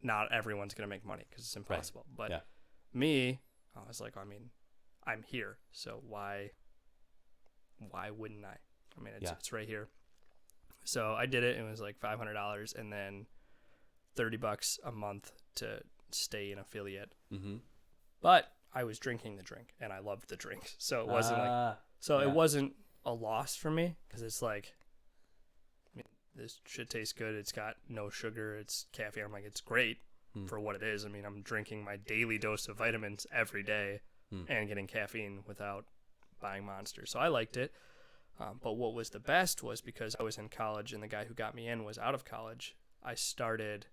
not everyone's going to make money because it's impossible. Right. But me, I was like, I mean, I'm here. So why wouldn't I? I mean, it's right here. So I did it. It was like $500 and then $30 a month to stay an affiliate. But I was drinking the drink and I loved the drink. So it wasn't it wasn't a loss for me, because it's like, I mean, this shit tastes good. It's got no sugar. It's caffeine. I'm like, it's great for what it is. I mean, I'm drinking my daily dose of vitamins every day and getting caffeine without buying Monster. So I liked it. But what was the best was, because I was in college and the guy who got me in was out of college, I started,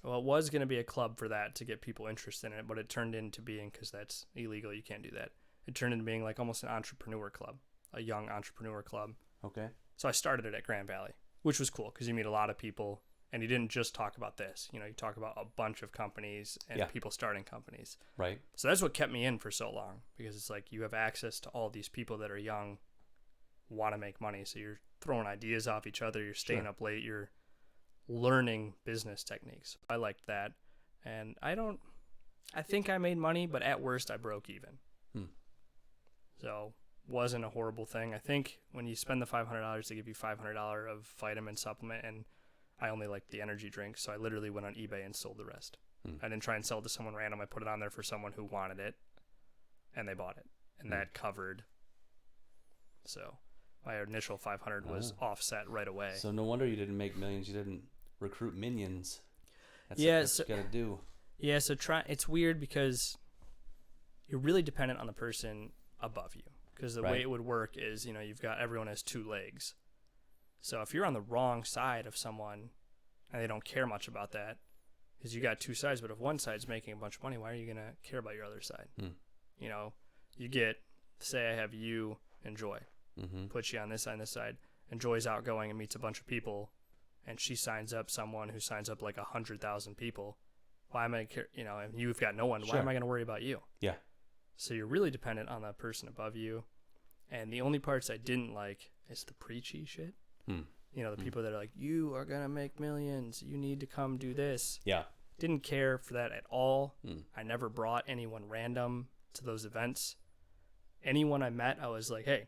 well, it was going to be a club for that to get people interested in it, but it turned into being, because that's illegal, you can't do that. It turned into being like almost an entrepreneur club, a young entrepreneur club. Okay. So I started it at Grand Valley, which was cool because you meet a lot of people, and you didn't just talk about this. You talk about a bunch of companies and people starting companies. Right. So that's what kept me in for so long, because it's like you have access to all these people that are young, want to make money. So you're throwing ideas off each other. You're staying up late. You're learning business techniques. I liked that. And I think I made money, but at worst I broke even. So wasn't a horrible thing. I think when you spend the $500, they give you $500 of vitamin supplement, and I only liked the energy drink, so I literally went on eBay and sold the rest. I didn't try and sell it to someone random. I put it on there for someone who wanted it, and they bought it, and that covered. So my initial 500 was offset right away. So no wonder you didn't make millions. You didn't recruit minions. That's what you got to do. Yeah, so it's weird because you're really dependent on the person above you, because the way it would work is, you've got, everyone has two legs. So if you're on the wrong side of someone and they don't care much about that, because you got two sides, but if one side's making a bunch of money, why are you going to care about your other side? You get, say I have you and Joy, put you on this side and this side, and Joy's outgoing and meets a bunch of people, and she signs up someone who signs up like 100,000 people. Why am I going to care? And you've got no one. Why am I going to worry about you? Yeah. So you're really dependent on the person above you. And the only parts I didn't like is the preachy shit. The people that are like, you are going to make millions. You need to come do this. Yeah. Didn't care for that at all. I never brought anyone random to those events. Anyone I met, I was like, hey,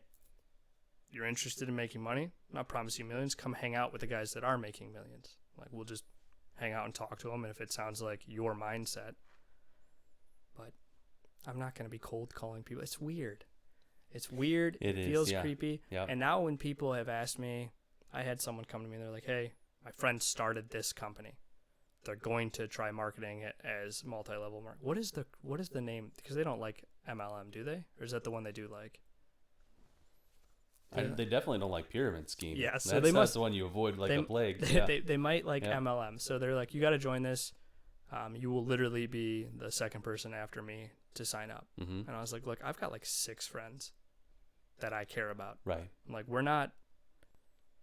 you're interested in making money? I'm not promising you millions. Come hang out with the guys that are making millions. Like, we'll just hang out and talk to them. And if it sounds like your mindset, but I'm not going to be cold calling people. It's weird. It's weird. It feels creepy. Yep. And now when people have asked me, I had someone come to me and they're like, hey, my friend started this company. They're going to try marketing it as multi-level marketing. What is the name? Because they don't like MLM, do they? Or is that the one they do like? They definitely don't like pyramid scheme. Yeah, so that's, they that's must- the one you avoid like they, a plague. they, Yeah. they might like Yeah. MLM. So they're like, you got to join this. You will literally be the second person after me to sign up. Mm-hmm. And I was like, look, I've got like 6 friends that I care about. Right. I'm like, we're not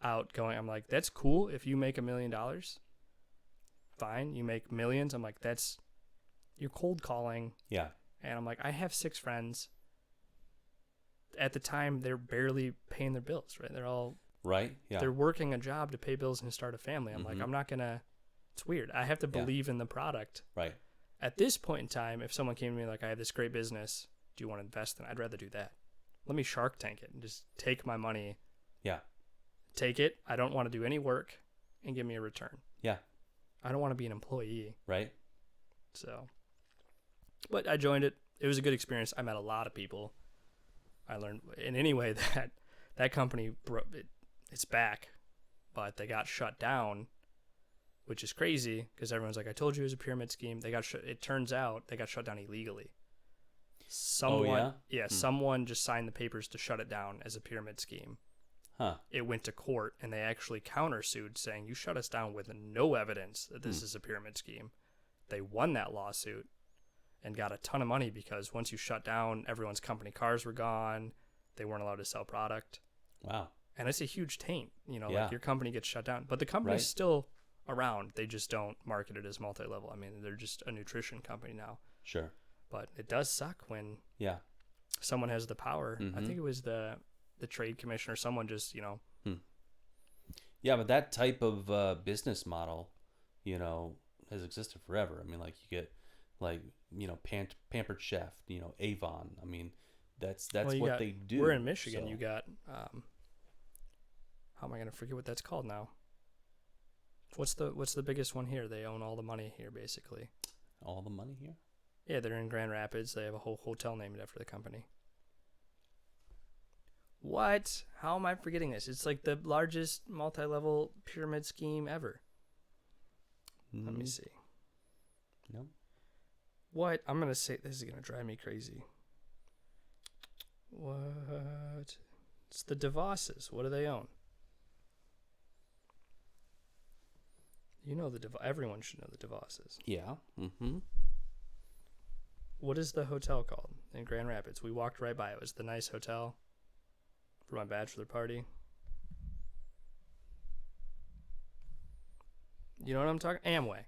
out going. I'm like, that's cool if you make $1 million. Fine, you make millions. I'm like, you're cold calling. Yeah. And I'm like, I have 6 friends. At the time, they're barely paying their bills, right? Right. Yeah. They're working a job to pay bills and start a family. I'm like, Mhm. I'm not gonna. It's weird. I have to Yeah. believe in the product. Right. At this point in time, if someone came to me like, I have this great business, do you want to invest in it? I'd rather do that. Let me Shark Tank it and just take my money. Yeah. Take it. I don't want to do any work and give me a return. Yeah. I don't want to be an employee. Right. So, but I joined it. It was a good experience. I met a lot of people. I learned in any way that company it's back, but they got shut down, which is crazy because everyone's like, I told you it was a pyramid scheme. It turns out they got shut down illegally. Someone, yeah? Someone just signed the papers to shut it down as a pyramid scheme. Huh. It went to court and they actually countersued saying, you shut us down with no evidence that this is a pyramid scheme. They won that lawsuit and got a ton of money because once you shut down, everyone's company cars were gone. They weren't allowed to sell product. Wow. And it's a huge taint, Yeah. like your company gets shut down. But the company's Right. still around. They just don't market it as multi-level. I mean, they're just a nutrition company now. Sure. But it does suck when Yeah. someone has the power. I Mhm. think it was the trade commissioner, someone just, Yeah, but that type of business model, has existed forever. I mean, like you get, like Pampered Chef, Avon. I mean, that's Well, you what got- they do. we're in Michigan. so- You got, how am I going to forget what that's called now? What's the biggest one here? They own all the money here, basically. all the money here. Yeah, they're in Grand Rapids. They have a whole hotel named after the company. What? How am I forgetting this? It's like the largest multi-level pyramid scheme ever. Let me Mm, see. No. What? I'm going to say this is going to drive me crazy. What? It's the DeVosses. What do they own? You know everyone should know the DeVosses. Yeah. Mm-hmm. What is the hotel called in Grand Rapids? We walked right by it. It was the nice hotel for my bachelor party. You know what I'm talking? Amway.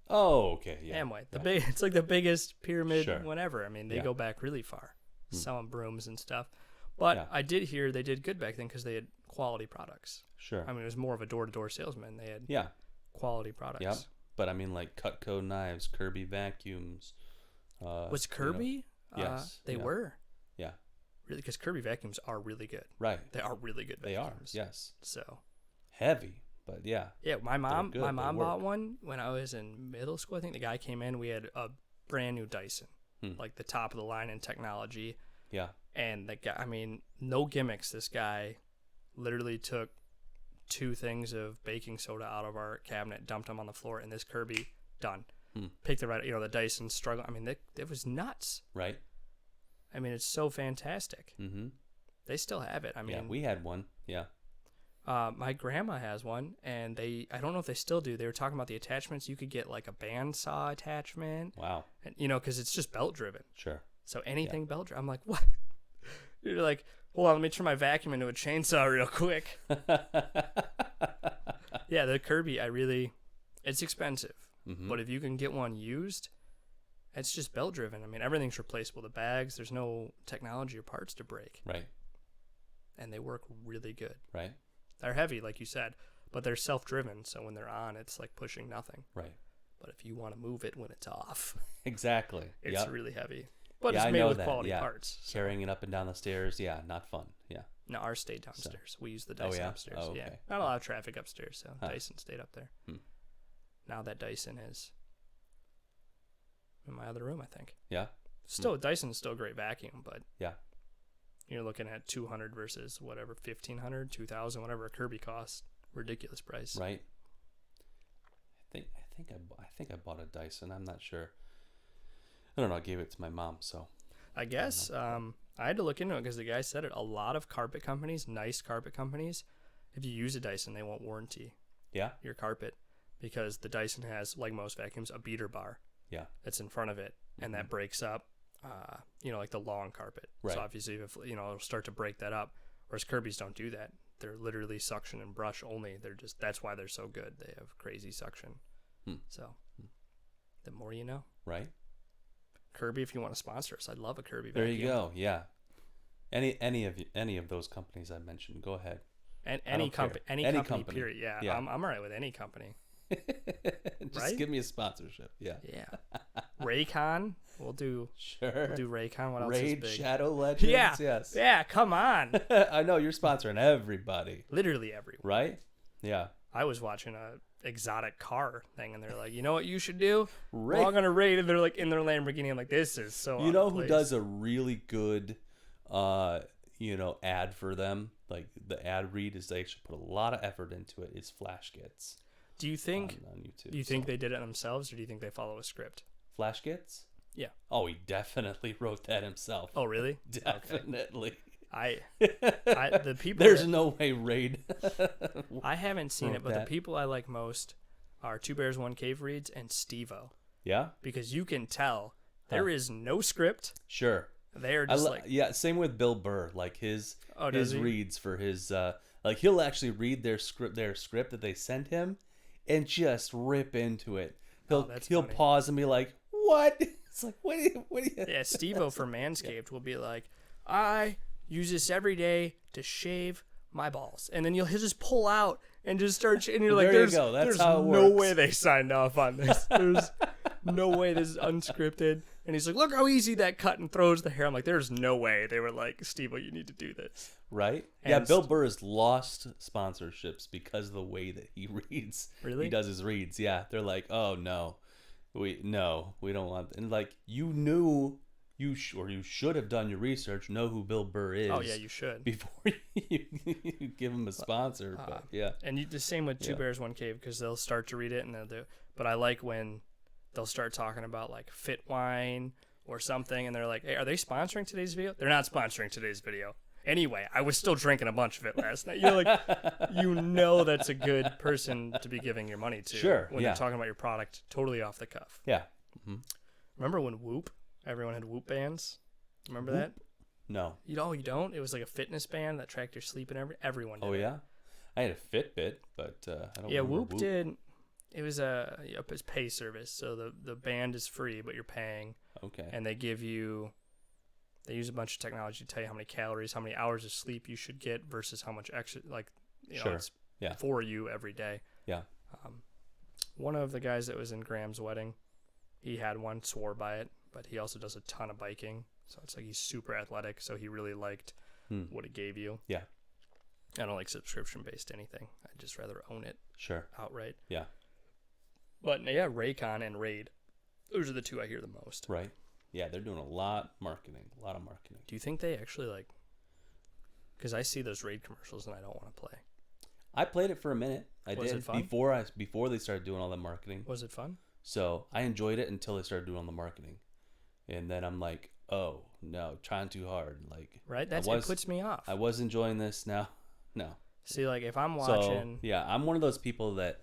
Oh, okay. Yeah. Amway. Yeah. It's like the biggest pyramid Sure. whenever. I mean, they Yeah. go back really far, Hmm. selling brooms and stuff. But Yeah. I did hear they did good back then because they had quality products. Sure. I mean, it was more of a door-to-door salesman. They had Yeah. quality products. Yep. But I mean, like Cutco knives, Kirby vacuums. Was Kirby? Yes, They yeah. were. Yeah. Really, because Kirby vacuums are really good. Right. They are really good They are. vacuums. Yes. So, Heavy, but yeah. yeah, my mom good, my they mom work. bought one when I was in middle school. I think the guy came in. We had a brand new Dyson, Hmm. like the top of the line in technology. Yeah. And the guy, I mean, no gimmicks. This guy literally took 2 things of baking soda out of our cabinet, dumped them on the floor, and this Kirby done. Hmm. Picked it right. The Dyson struggle. I mean, it was nuts. Right. I mean, it's so fantastic. Mm-hmm. They still have it. I mean, Yeah, we had one. Yeah. my grandma has one, and I don't know if they still do. They were talking about the attachments. You could get like a bandsaw attachment, Wow. and because it's just belt driven. Sure. So anything belt driven. I'm like, what? You're like, hold on, let me turn my vacuum into a chainsaw real quick. Yeah, the Kirby, it's expensive, Mm-hmm. but if you can get one used, it's just belt driven. I mean, everything's replaceable. The bags, there's no technology or parts to break, Right. and they work really good. Right. They're heavy, like you said, but they're self-driven, so when they're on, it's like pushing nothing. Right. But if you want to move it when it's off, Exactly. it's Yep. really heavy. But Yeah, it's I made know with that, quality yeah. parts. So. Carrying it up and down the stairs. Yeah. Not fun. Yeah. No, ours stayed downstairs. We used the Oh, Dyson yeah? upstairs. Oh, Yeah, okay. not a lot of traffic upstairs, so Huh. Dyson stayed up there. Hmm. Now that Dyson is in my other room, I think. Yeah. Still, Dyson's still a great vacuum, but Yeah. you're looking at 200 versus whatever 1,500, 2,000, whatever a Kirby costs. Ridiculous price. Right. I think I bought a Dyson. I'm not sure. I don't know. I gave it to my mom, so I guess. I had to look into it because the guy said it. A lot of carpet companies, nice carpet companies, if you use a Dyson, they won't warranty Yeah. your carpet because the Dyson has, like most vacuums, a beater bar Yeah. that's in front of it, and that breaks up, like the long carpet. Right. So obviously, if it'll start to break that up. Whereas Kirby's don't do that. They're literally suction and brush only. That's why they're so good. They have crazy suction. So, the more you know. Right. Kirby, if you want to sponsor us, I'd love a Kirby There vacuum. you go. Yeah. Any of those companies I mentioned, go ahead. And I any don't care. company, Any company. period. Yeah, Yeah. I'm all right with any company. Just Right? give me a sponsorship. Yeah. Yeah. Raycon, we'll do Sure. Raycon. What else Raid is big? Shadow Legends. Yeah. Yes. Yeah, come on. I know you're sponsoring everybody, Literally everyone. right? Yeah. I was watching a exotic car thing, and they're like, you know what you should do? Raid- Log on a raid, and they're like in their Lamborghini. I'm like, this is so. You out know of who place. does a really good ad for them? Like the ad read is they actually put a lot of effort into it. It's Flash Gets Do you think? on YouTube. Do you think so. they did it themselves, or do you think they follow a script? Flash Gets? Yeah. Oh, he definitely wrote that himself. Oh, really? Definitely. The people. There's that- no way Raid. I haven't seen wrote it, but that. the people I like most are Two Bears One Cave reads and Steve-O, Yeah, because you can tell there is no script. sure. They are just Yeah, same with Bill Burr. Like his does he? reads for his like he'll actually read their script that they sent him and just rip into it. He'll that's he'll funny. pause and be like, "What?" It's like, "What do you Yeah, Steve-O for Manscaped will be like, I use this every day to shave my balls. And then he'll just pull out and just start, and you're like, There you there's, go. That's there's how it no works. way they signed off on this. There's no way this is unscripted. And he's like, look how easy that cut, and throws the hair. I'm like, there's no way they were like, Steve-O, you need to do this. Right? Yeah, And Bill Burr has lost sponsorships because of the way that he reads. Really? He does his reads. Yeah, they're like, "Oh no, we don't want." And like you knew you should have done your research, know who Bill Burr is. Oh, yeah, you should. before you give him a sponsor. But yeah, And the same with Two Yeah. Bears One Cave, because they'll start to read it, and they'll do. But I like when they'll start talking about like Fit Wine or something, and they're like, "Hey, are they sponsoring today's video?" They're not sponsoring today's video. Anyway, I was still drinking a bunch of it last night. You're like, that's a good person to be giving your money to. Sure, When yeah. they're talking about your product, totally off the cuff. yeah. Remember when Whoop? Everyone had Whoop bands. Remember that? No. You don't? It was like a fitness band that tracked your sleep and everyone did. Oh it. yeah. I had a Fitbit, but I don't. Yeah, remember Whoop did. It was a pay service, so the band is free, but you're paying, Okay. and they use a bunch of technology to tell you how many calories, how many hours of sleep you should get versus how much extra, Sure. it's Yeah. for you every day. Yeah. One of the guys that was in Graham's wedding, he had one, swore by it, but he also does a ton of biking, so it's like he's super athletic, so he really liked what it gave you. Yeah. I don't like subscription-based anything. I'd just rather own it Sure. outright. Yeah. But yeah, Raycon and Raid. Those are the two I hear the most. Right. Yeah, they're doing a lot of marketing. Do you think they actually because I see those Raid commercials and I don't want to play. I played it for a minute. I Was did it fun? before they started doing all that marketing. Was it fun? So I enjoyed it until they started doing all the marketing, and then I'm like, oh no, trying too hard. Like Right? it It puts me off. I was enjoying this now. No. See, if I'm So watching, yeah, I'm one of those people that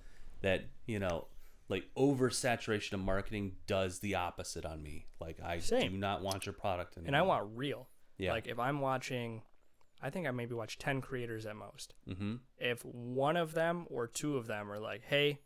like oversaturation of marketing does the opposite on me. Like I Same. do not want your product anymore. and I want real. Yeah. Like if I'm watching, I think I maybe watch 10 creators at most. Mm-hmm. If one of them or two of them are like, hey,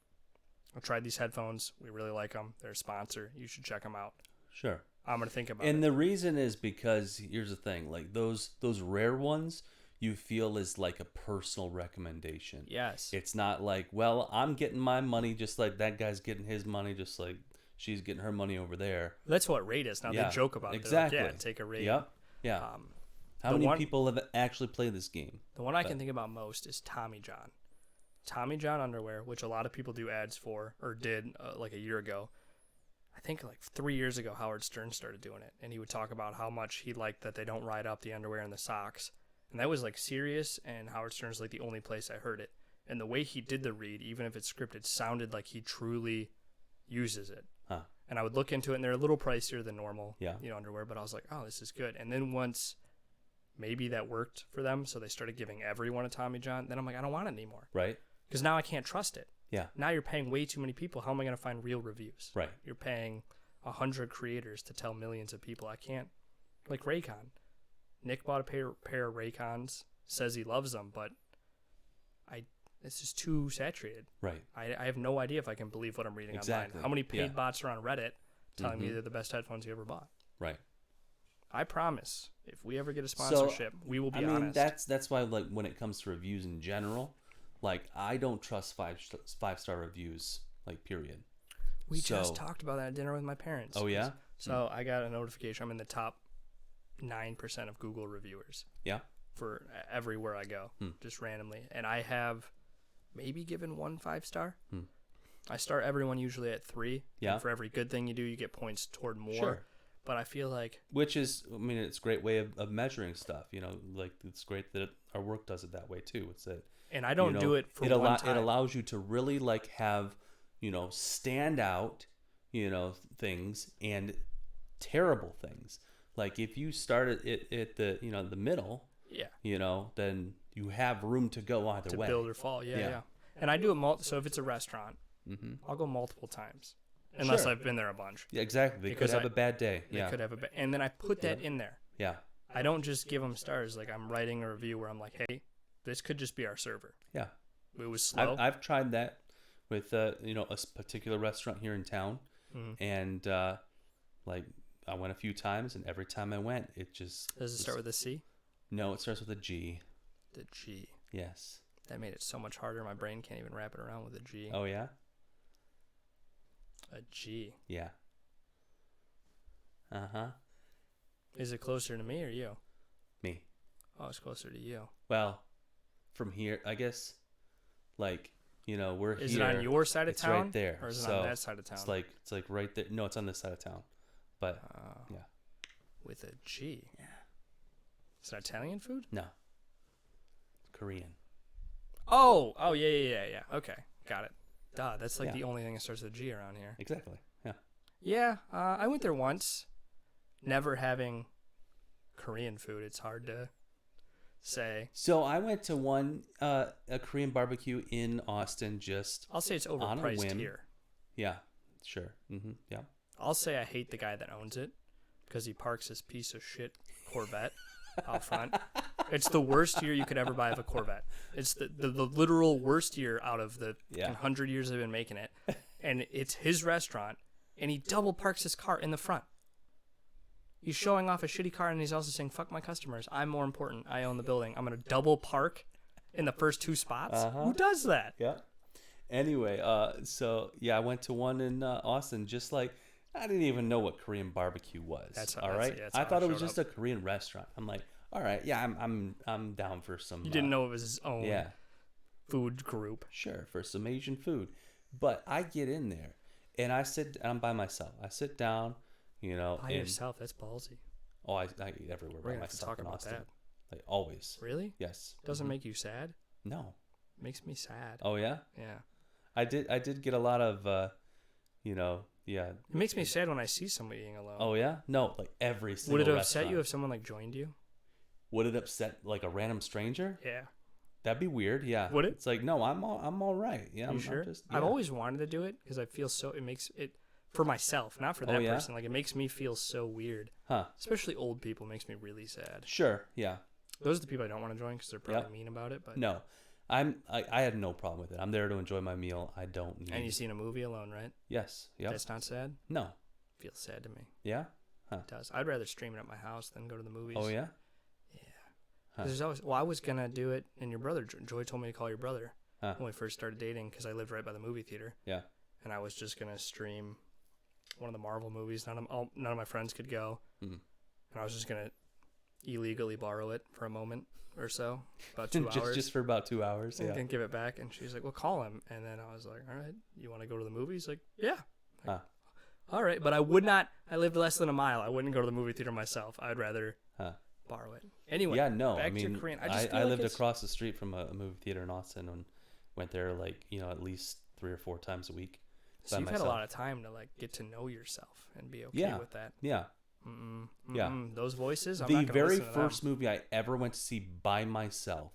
I tried these headphones. We really like them. They're a sponsor. You should check them out. Sure. I'm going to think about And it. the reason is because here's the thing, like those rare ones you feel is like a personal recommendation. Yes. It's not like, well, I'm getting my money just like that guy's getting his money, just like she's getting her money over there. That's what Raid is. Now Yeah, they joke about it. exactly. They're like, yeah, take a Raid. Yep. Yeah. How the many one- people have actually played this game? The one I can think about most is Tommy John. Tommy John underwear, which a lot of people do ads for, or did like a year ago. I think like 3 years ago, Howard Stern started doing it, and he would talk about how much he liked that they don't ride up the underwear and the socks. And that was like serious, and Howard Stern's like the only place I heard it. And the way he did the read, even if it's scripted, sounded like he truly uses it. Huh. And I would look into it, and they're a little pricier than normal, Yeah. underwear, but I was like, oh, this is good. And then once maybe that worked for them, so they started giving everyone a Tommy John. Then I'm like, I don't want it anymore. Right. Because now I can't trust it. Yeah. Now you're paying way too many people. How am I going to find real reviews? Right. You're paying 100 creators to tell millions of people. I can't. Like Raycon. Nick bought a pair of Raycons, says he loves them, but it's just too saturated. Right. I have no idea if I can believe what I'm reading Exactly. online. How many paid Yeah. bots are on Reddit telling me Mhm. they're the best headphones you ever bought? Right. I promise, if we ever get a sponsorship, we will be honest. That's why, like, when it comes to reviews in general, like, I don't trust five-star reviews, like, period. We So- just talked about that at dinner with my parents. Oh yeah. So I got a notification. I'm in the top 9% of Google reviewers Yeah. for everywhere I go, just randomly. And I have maybe given 1 5-star. I start everyone usually at 3. Yeah. And for every good thing you do, you get points toward more. Sure. But I feel like Which is, I mean, it's a great way of measuring stuff. You know, like, it's great that our work does it that way too. It's that. and I don't you know, do it for it one time. It allows you to really, like, have, you know, stand out, you know, things and terrible things. Like, if you start it at the, you know, the middle, Yeah. you know, then you have room to go either To way. build or fall. Yeah, Yeah. yeah. And I do it so if it's a restaurant, I'll go multiple times. Unless Sure. I've been there a bunch. Yeah, exactly. They Because could have I- a bad day. They Yeah. could have and then I put that in there. Yeah. I don't just give them stars. Like, I'm writing a review where I'm like, hey, this could just be our server. Yeah. It was slow. I've tried that with you know, a particular restaurant here in town, and like, I went a few times, and every time I went, it just Does it start with a C? No, it starts with a G. The G. Yes. That made it so much harder. My brain can't even wrap it around with a G. Oh yeah. A G. Yeah. Uh-huh. Is it closer to me or you? Me. Oh, it's closer to you. Well, from here, I guess, like, you know, we're Is here. it on your side of It's town? right there. Or is it So on that side of town? It's like right there. No, it's on this side of town. But yeah. With a G. Yeah. Is it Italian food? No. Korean. Oh, yeah. Okay, got it. Duh, that's like Yeah. the only thing that starts with a G around here. Exactly. Yeah. Yeah, I went there once. Never having Korean food, it's hard to say. So I went to a Korean barbecue in Austin just I'll say it's on a overpriced whim. here. Yeah, sure. Yeah. I'll say I hate the guy that owns it because he parks his piece of shit Corvette out front. It's the worst year you could ever buy of a Corvette. It's the literal worst year out of the 100 years they've been making it. And it's his restaurant, and he double parks his car in the front. He's showing off a shitty car, and he's also saying, fuck my customers. I'm more important. I own the building. I'm going to double park in the first 2 spots. Who does that? Yeah. Anyway, so yeah, I went to one in Austin. Just like, I didn't even know what Korean barbecue was. That's all right. that's I how thought it was showed just up. a Korean restaurant. I'm like, all right, yeah, I'm down for some. You didn't know it was his own Yeah, food group. sure, for some Asian food. But I get in there, and I'm by myself. I sit down, you know, By and yourself, that's ballsy. oh, I eat everywhere We're by going to have to myself talk in about Austin. that. Like, always. Really? Yes. Doesn't make you sad? No. Makes me sad. Oh yeah. Yeah. I did get a lot of, you know, yeah. It makes me sad when I see somebody eating alone. Oh yeah. No, like every single. Would it upset restaurant. you if someone like joined you? Would it upset like a random stranger? Yeah. That'd be weird. Yeah. Would it? It's like, no, I'm all right. Yeah. You I'm sure? just, I've yeah. always wanted to do it because I feel so. It makes it for myself, not for that yeah? person. Like, it makes me feel so weird. Huh. Especially old people makes me really sad. Sure. Yeah. Those are the people I don't want to join because they're probably Yep. mean about it. But No, I had no problem with it. I'm there to enjoy my meal. I don't need. and you've seen a movie alone, right? Yes. Yep. That's not sad. No. Feels sad to me. Yeah. It does. I'd rather stream it at my house than go to the movies. Oh yeah. Yeah. Huh. There's always. Well, I was gonna do it, and your brother Joy told me to call your brother Huh. when we first started dating because I lived right by the movie theater. Yeah. And I was just gonna stream one of the Marvel movies. None of my friends could go, Mhm. and I was just gonna illegally borrow it for a moment or so, about 2 hours. just for about 2 hours. and Yeah. then give it back. And she's like, "Well, call him." And then I was like, "All right, you want to go to the movies?" Like, "Yeah." Like, Huh. all right, but I would not. I lived less than a mile. I wouldn't go to the movie theater myself. I'd rather Huh. borrow it. Anyway, Yeah, no, back I mean, to Korean. I just feel I like lived it's- across the street from a movie theater in Austin and went there like, you know, at least 3 or 4 times a week. So by you've had a myself. lot of time to like get to know yourself and be okay Yeah. with that. Yeah, Yeah. Those voices. I'm The not gonna very listen to them. first movie I ever went to see by myself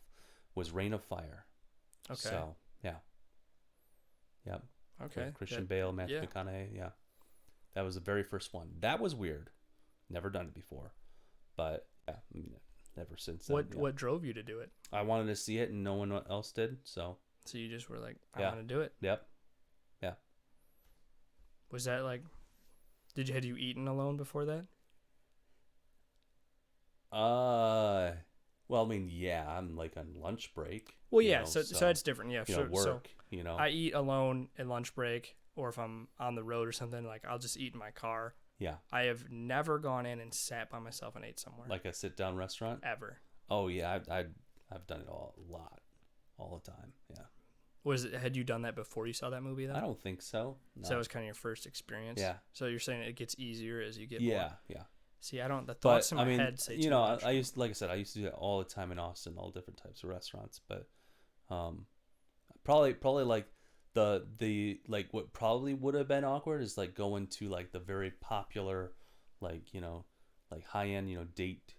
was Reign of Fire. Okay. So yeah. Yep. Okay. With Christian That- Bale, Matthew yeah. McConaughey. Yeah. That was the very first one. That was weird. Never done it before. But yeah, I mean, ever since then. Yeah. What drove you to do it? I wanted to see it and no one else did. So So you just were like, I Yeah. want to do it. yep. Was that like, had you eaten alone before that? Well, I mean, yeah, I'm like on lunch break. Well, you yeah. know, So that's different. Yeah. you Sure. know, work. So You know. I eat alone at lunch break, or if I'm on the road or something, like I'll just eat in my car. Yeah. I have never gone in and sat by myself and ate somewhere. Like a sit down restaurant. Ever. Oh yeah, I've done it a lot, all the time. Yeah. Had you done that before you saw that movie though? I don't think so. No. So that was kind of your first experience. Yeah. So you're saying it gets easier as you get Yeah, more. yeah. See, I don't. The But thoughts in my I mean, head say you too know, much. I used, like I said, I used to do that all the time in Austin, all different types of restaurants. But, probably like the like what probably would have been awkward is like going to like the very popular, like, you know, like high end, you know, date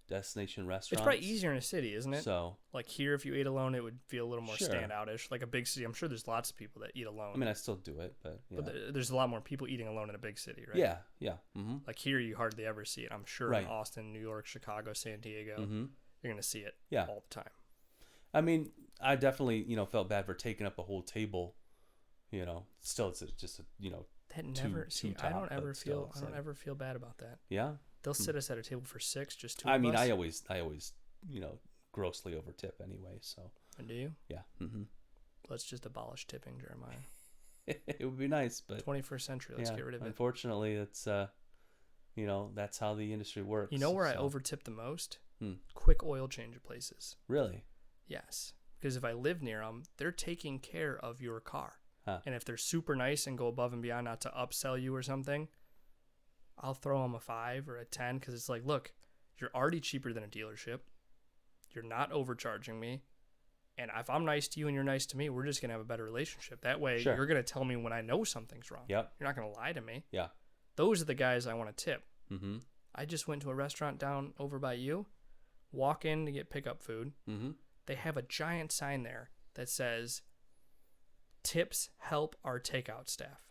destination restaurants. It's probably easier in a city, isn't it? So Like here, if you ate alone, it would feel a little more Sure. standoutish. Like a big city, I'm sure there's lots of people that eat alone. I mean, I still do it, but yeah, but there's a lot more people eating alone in a big city, right? yeah, yeah. Mm-hmm. Like here, you hardly ever see it. I'm sure Right. in Austin, New York, Chicago, San Diego, Mm-hmm. you're gonna see it Yeah. all the time. I mean, I definitely, you know, felt bad for taking up a whole table. You know, still it's just a, you know, That Too- never. too See, top, I don't but ever still, feel. it's I don't like- ever feel bad about that. yeah. They'll sit us at a table for 6, just two. I of mean, us. I always, you know, grossly overtip anyway. So And do you? yeah, mm-hmm. Let's just abolish tipping, Jeremiah. It would be nice, but 21st century. Let's yeah, get rid of it. unfortunately, it's you know, that's how the industry works. You know where I so- overtip the most? Hmm. Quick oil change places. Really? Yes, because if I live near them, they're taking care of your car. Huh. And if they're super nice and go above and beyond, not to upsell you or something, I'll throw them a 5 or a 10 because it's like, look, you're already cheaper than a dealership. You're not overcharging me. And if I'm nice to you and you're nice to me, we're just going to have a better relationship. That way, Sure. you're going to tell me when I know something's wrong. Yep. You're not going to lie to me. Yeah. Those are the guys I want to tip. Mm-hmm. I just went to a restaurant down over by you, walk in to get pickup food. Mm-hmm. They have a giant sign there that says, tips help our takeout staff.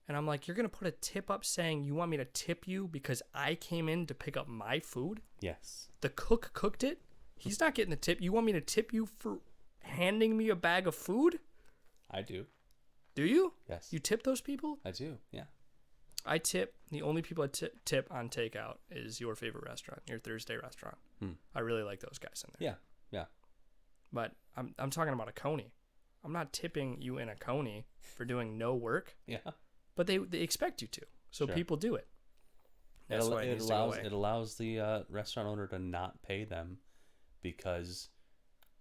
And I'm like, you're going to put a tip up saying you want me to tip you because I came in to pick up my food? Yes. The cook cooked it? He's not getting the tip. You want me to tip you for handing me a bag of food? I do. Do you? Yes. You tip those people? I do. Yeah. I tip. The only people I tip on takeout is your favorite restaurant, your Thursday restaurant. I really like those guys in there. Yeah. Yeah. But I'm talking about a Coney. I'm not tipping you in a Coney for doing no work, Yeah. but they expect you to. So Sure. people do it. That's why it needs to go away. It allows the restaurant owner to not pay them because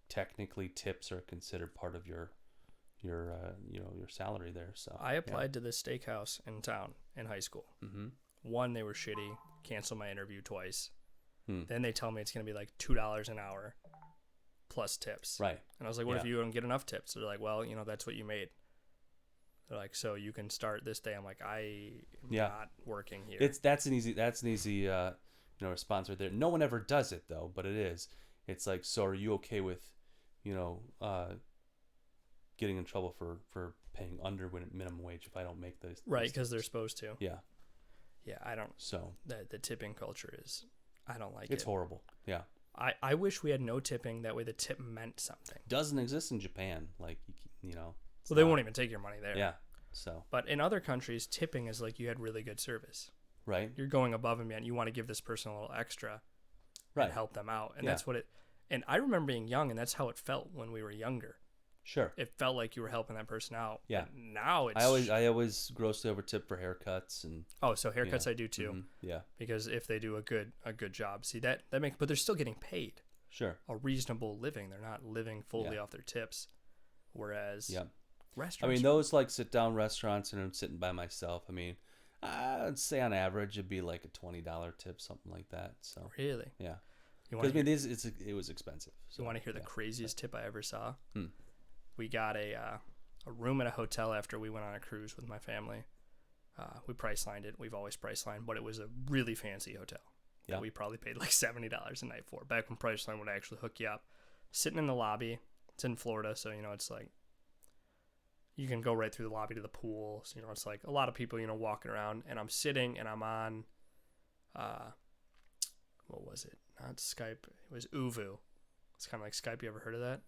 technically tips are considered part of your you know, your salary there. So I applied to this steakhouse in town in high school. Mm-hmm. One, they were shitty. Canceled my interview twice. Hmm. Then they tell me it's going to be like $2 an hour plus tips. Right. And I was like, what if Yeah. you don't get enough tips? They're like, well, you know, that's what you made. They're like, so you can start this day. I'm like, I am Yeah. not working here. That's an easy you know, response right there. No one ever does it though, but it is. It's like, so are you okay with, you know, getting in trouble for paying under minimum wage if I don't make those right, those because they're tips? supposed to. Yeah. Yeah, I don't. So The tipping culture is, I don't like it's it. horrible. Yeah. I wish we had no tipping. That way the tip meant something. Doesn't exist in Japan. Like you know. it's Well, they not- won't even take your money there. Yeah. So But in other countries, tipping is like you had really good service. right. You're going above and beyond. You want to give this person a little extra Right. and help them out. And Yeah. that's what it. And I remember being young, and that's how it felt when we were younger. Sure. It felt like you were helping that person out. Yeah. But now it's. I always grossly overtip for haircuts and Oh, so haircuts yeah. I do too, Mhm. Yeah. because if they do a good job, see that makes. But they're still getting paid Sure. a reasonable living. They're not living fully Yeah. off their tips. Whereas Yeah. I restaurants. mean, those like sit down restaurants, and I'm sitting by myself. I mean, I'd say on average it'd be like a $20 tip, something like that. So Really, yeah, you because want I mean, it was expensive. So, to hear the yeah. craziest tip I ever saw? Hmm. We got a room at a hotel after we went on a cruise with my family. We price lined it. We've always price lined, but it was a really fancy hotel. Yeah. That we probably paid like $70 a night for. Back when Priceline would actually hook you up. Sitting in the lobby. It's in Florida, so, it's like you can go right through the lobby to the pool. So, it's like a lot of people, walking around. And I'm sitting and I'm on, what was it? Not Skype. It was Uvu. It's kind of like Skype. You ever heard of that?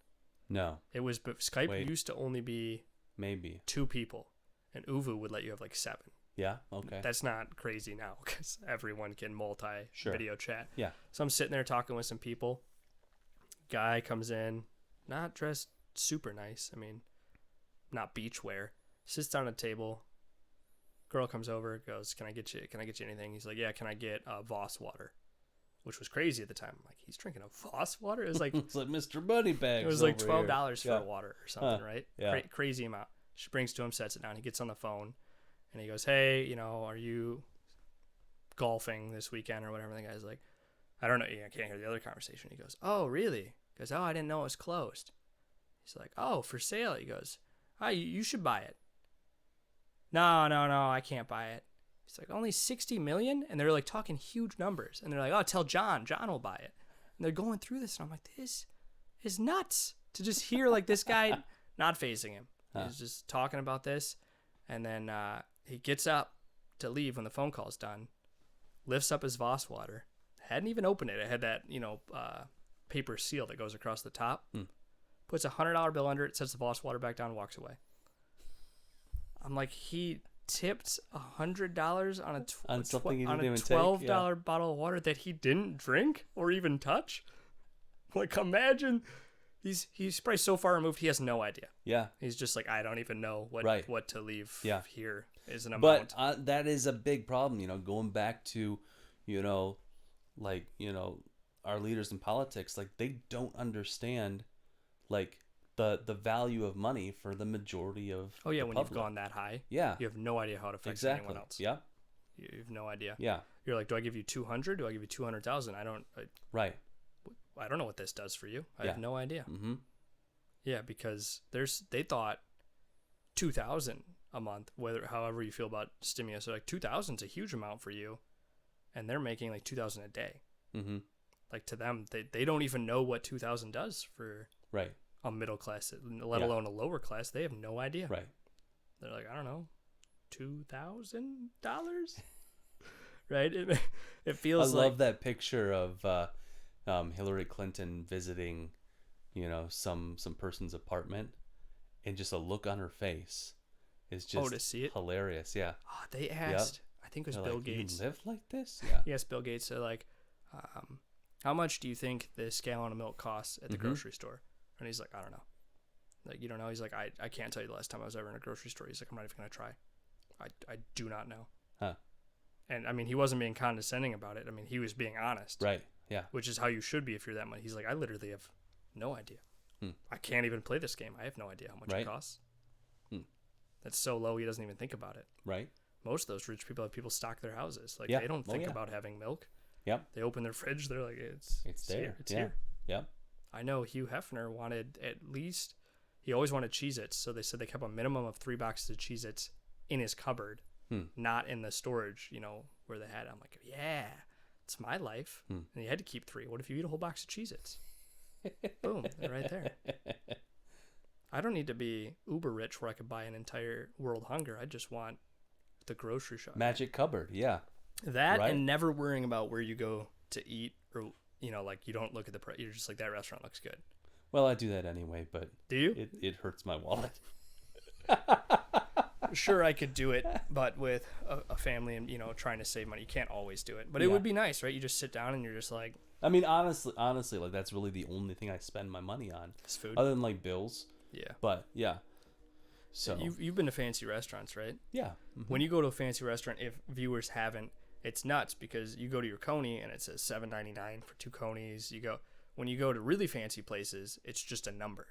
No. It was, but Skype Wait. used to only be Maybe. 2 people. And Uvu would let you have like 7. Yeah. Okay. That's not crazy now because everyone can multi-video chat. Yeah. So I'm sitting there talking with some people. Guy comes in, not dressed super nice. I mean, not beach wear. Sits down at a table. Girl comes over, goes, "Can I get you anything?" He's like, "Yeah, can I get Voss water?" Which was crazy at the time. I'm like, he's drinking a Voss water? It was like it's like Mr. Moneybags. it was like over $12 for here. a water or something, right? Yeah. Crazy amount. She brings to him, sets it down. He gets on the phone, and he goes, "Hey, are you golfing this weekend or whatever?" And the guy's like, "I don't know. I can't hear the other conversation." He goes, "Oh, really?" He goes, "Oh, I didn't know it was closed." He's like, "Oh, for sale." He goes, "Oh, you should buy it." No, I can't buy it. He's like, "Only 60 million?" And they're like talking huge numbers. And they're like, "Oh, tell John. John will buy it." And they're going through this. And I'm like, this is nuts to just hear like this guy not facing him. He's just talking about this. And then he gets up to leave when the phone call's done, lifts up his Voss water, hadn't even opened it. It had that, paper seal that goes across the top, puts a $100 bill under it, sets the Voss water back down, and walks away. I'm like, he tipped $100 On something he on didn't a even take, $12 bottle of water that he didn't drink or even touch. Like, imagine he's probably so far removed he has no idea. Yeah. He's just like, I don't even know what to leave here is an amount. But that is a big problem, going back to, our leaders in politics, like they don't understand like the value of money for the majority of when public. you've gone that high, you have no idea how it affects anyone else. Yeah. You have no idea. Yeah. You're like, do I give you 200? Do I give you 200,000? I don't know what this does for you. I have no idea. Mm-hmm. Yeah, because they thought 2,000 a month, however you feel about stimulus. So like 2,000 is a huge amount for you, and they're making like 2,000 a day. Mm-hmm. Like to them, they don't even know what 2,000 does for a middle class, let alone a lower class. They have no idea. Right. They're like, I don't know, $2,000, right? It feels I like love that picture of Hillary Clinton visiting, some person's apartment, and just a look on her face is just to see it? hilarious. Yeah. Oh, they asked, I think it was They're Bill like, Gates. You live like this? Yeah. Yes, Bill Gates. They're like, how much do you think this gallon of milk costs at the grocery store? And he's like, I don't know. Like, you don't know? He's like, I can't tell you the last time I was ever in a grocery store. He's like, I'm not even going to try. I do not know. Huh. And I mean, he wasn't being condescending about it. I mean, he was being honest. Right. Yeah. Which is how you should be if you're that money. He's like, I literally have no idea. Hmm. I can't even play this game. I have no idea how much it costs. That's so low, he doesn't even think about it. Right. Most of those rich people have people stock their houses. Like, Yeah. they don't think yeah. about having milk. Yep. They open their fridge. They're like, it's there. here. It's Yeah. here. Yep. I know Hugh Hefner wanted he always wanted Cheez-Its. So they said they kept a minimum of 3 boxes of Cheez-Its in his cupboard, not in the storage, where they had it. I'm like, yeah, it's my life. And you had to keep 3. What if you eat a whole box of Cheez-Its? Boom, they're right there. I don't need to be uber rich where I could buy an entire world hunger. I just want the grocery shop. Magic cupboard. Yeah. That and never worrying about where you go to eat or, like you don't look at the price. You're just like, that restaurant looks good. Well, I do that anyway, but do you? It hurts my wallet. Sure, I could do it, but with a family and, trying to save money, you can't always do it. But it would be nice, right? You just sit down and you're just like... I mean, honestly, like that's really the only thing I spend my money on. Is food. Other than like bills. Yeah. But yeah. So you've been to fancy restaurants, right? Yeah. Mm-hmm. When you go to a fancy restaurant, if viewers haven't, it's nuts because you go to your coney and it says $7.99 for 2 conies. When you go to really fancy places, it's just a number.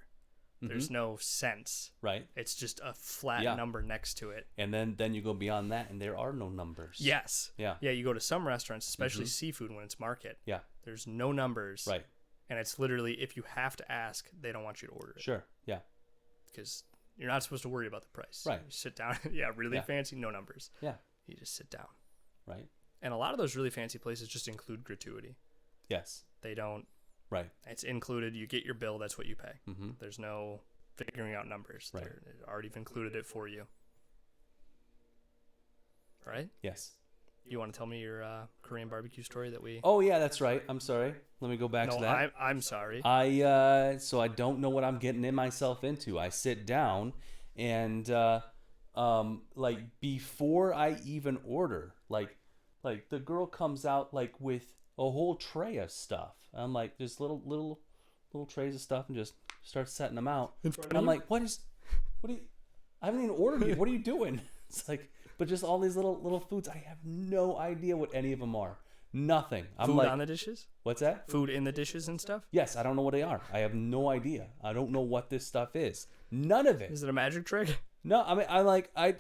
There's no cents. Right. It's just a flat number next to it. And then you go beyond that and there are no numbers. Yes. Yeah. Yeah, you go to some restaurants, especially seafood when it's market. Yeah. There's no numbers. Right. And it's literally, if you have to ask, they don't want you to order it. Sure. Yeah. Because you're not supposed to worry about the price. Right. You sit down. Really fancy, no numbers. Yeah. You just sit down. Right. And a lot of those really fancy places just include gratuity. Yes. They don't. Right. It's included. You get your bill. That's what you pay. Mm-hmm. There's no figuring out numbers. Right. They've already included it for you. Right? Yes. You want to tell me your Korean barbecue story that we... Oh yeah, that's right. I'm sorry. Let me go back to that. I'm sorry. So I don't know what I'm getting in myself into. I sit down and like before I even order, like the girl comes out like with a whole tray of stuff. I'm like just little trays of stuff and just start setting them out. In front And of I'm you? like, what do you I haven't even ordered yet. What are you doing? It's like, but just all these little foods. I have no idea what any of them are. Nothing. I'm Food like, on the dishes? what's that? Food in the dishes and stuff? Yes, I don't know what they are. I have no idea. I don't know what this stuff is. None of it. Is it a magic trick? No, I mean, I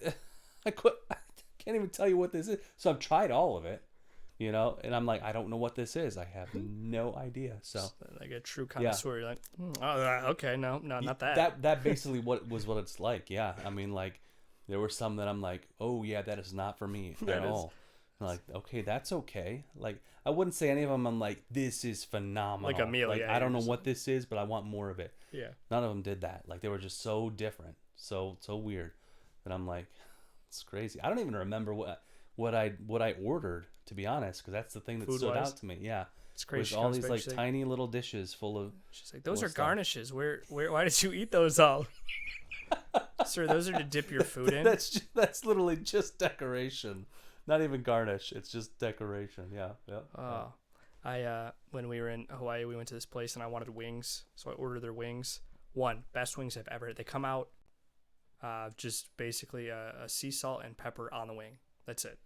can't even tell you what this is. So I've tried all of it, and I'm like, I don't know what this is. I have no idea. So Like a true connoisseur. You're like, okay, no, not that. that basically what it's like. Yeah, I mean, like there were some that I'm like, oh yeah, that is not for me at all. I'm like, okay, that's okay. Like I wouldn't say any of them. I'm like, this is phenomenal. Like a meal, Like yeah, I don't know you're just what this is, but I want more of it. Yeah. None of them did that. Like they were just so different, so weird. And I'm like, it's crazy. I don't even remember what I ordered, to be honest, because that's the thing that stood Food-wise? out to me. Yeah, It's crazy. with all these like tiny little dishes full of. She's like, those full are of stuff. garnishes. Why did you eat those all? Sir, those are to dip your food in. That's literally just decoration, not even garnish. It's just decoration. Yeah. Oh, when we were in Hawaii, we went to this place and I wanted wings, so I ordered their wings. Best wings I've ever had. They come out, just basically a sea salt and pepper on the wing. That's it.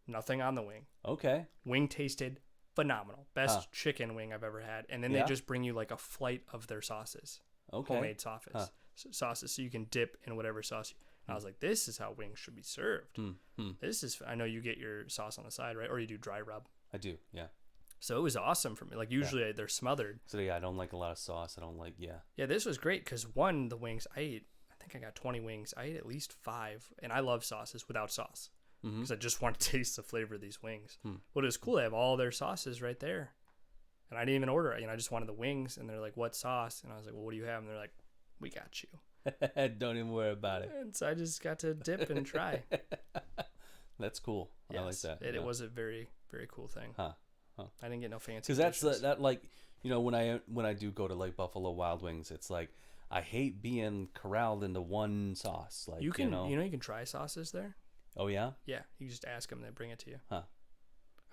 Nothing on the wing. Okay. Wing tasted phenomenal. Best chicken wing I've ever had. And then they just bring you like a flight of their sauces. Okay. Homemade sauces, so you can dip in whatever sauce. I was like, this is how wings should be served. This is. I know you get your sauce on the side, right? Or you do dry rub. I do. Yeah. So it was awesome for me. Like usually they're smothered. So yeah, I don't like a lot of sauce. I don't like Yeah, this was great because the wings I ate. I think I got 20 wings. I ate at least 5, and I love sauces without sauce because I just want to taste the flavor of these wings. But it was cool. They have all their sauces right there, and I didn't even order it. I just wanted the wings, and they're like, "What sauce?" And I was like, "Well, what do you have?" And they're like, "We got you." Don't even worry about it. And so I just got to dip and try. That's cool. Yes, I like that. It was a very, very cool thing. Huh. I didn't get no fancy. Because that's dishes. that like when I do go to like Buffalo Wild Wings, it's like I hate being corralled into one sauce. Like you can you can try sauces there. Oh yeah. Yeah, you just ask them, they bring it to you. Huh.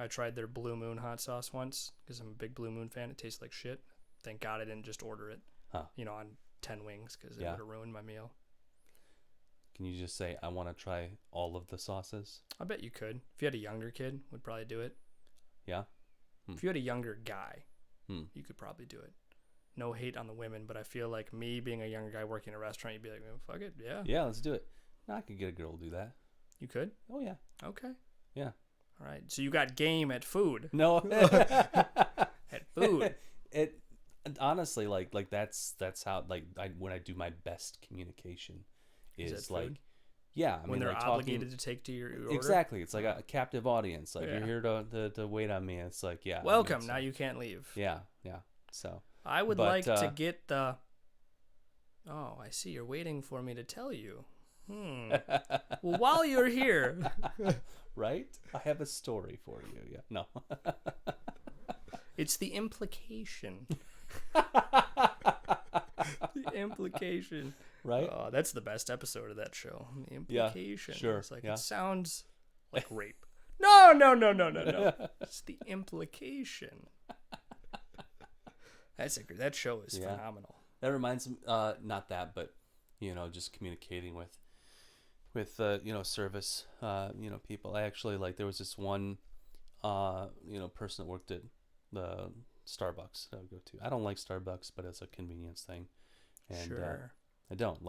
I tried their Blue Moon hot sauce once because I'm a big Blue Moon fan. It tastes like shit. Thank God I didn't just order it. Huh. On 10 wings because it would have ruined my meal. Can you just say I want to try all of the sauces? I bet you could. If you had a younger kid, would probably do it. Yeah. If you had a younger guy, you could probably do it. No hate on the women, but I feel like me being a younger guy working in a restaurant, you'd be like, fuck it, yeah. Yeah, let's do it. No, I could get a girl to do that. You could? Oh yeah. Okay. Yeah. All right. So you got game at food. No. At food. It honestly like that's how like when I do my best communication is like food? yeah, I when mean, they're like obligated to take to your order. Exactly. It's like a captive audience. Like Yeah. you're here to wait on me. It's like yeah. Welcome. I mean, Now you can't leave. Yeah. So I would But, like to get the. Oh, I see. You're waiting for me to tell you. Well, while you're here. right? I have a story for you. Yeah. No. It's the implication. The implication. Right? Oh, that's the best episode of that show. The implication. sure, It's like yeah. it sounds like rape. No. It's the implication. That show is phenomenal. That reminds me, not that, but just communicating with service, people. I actually there was this one, person that worked at the Starbucks that I would go to. I don't like Starbucks, but it's a convenience thing, and Sure. I don't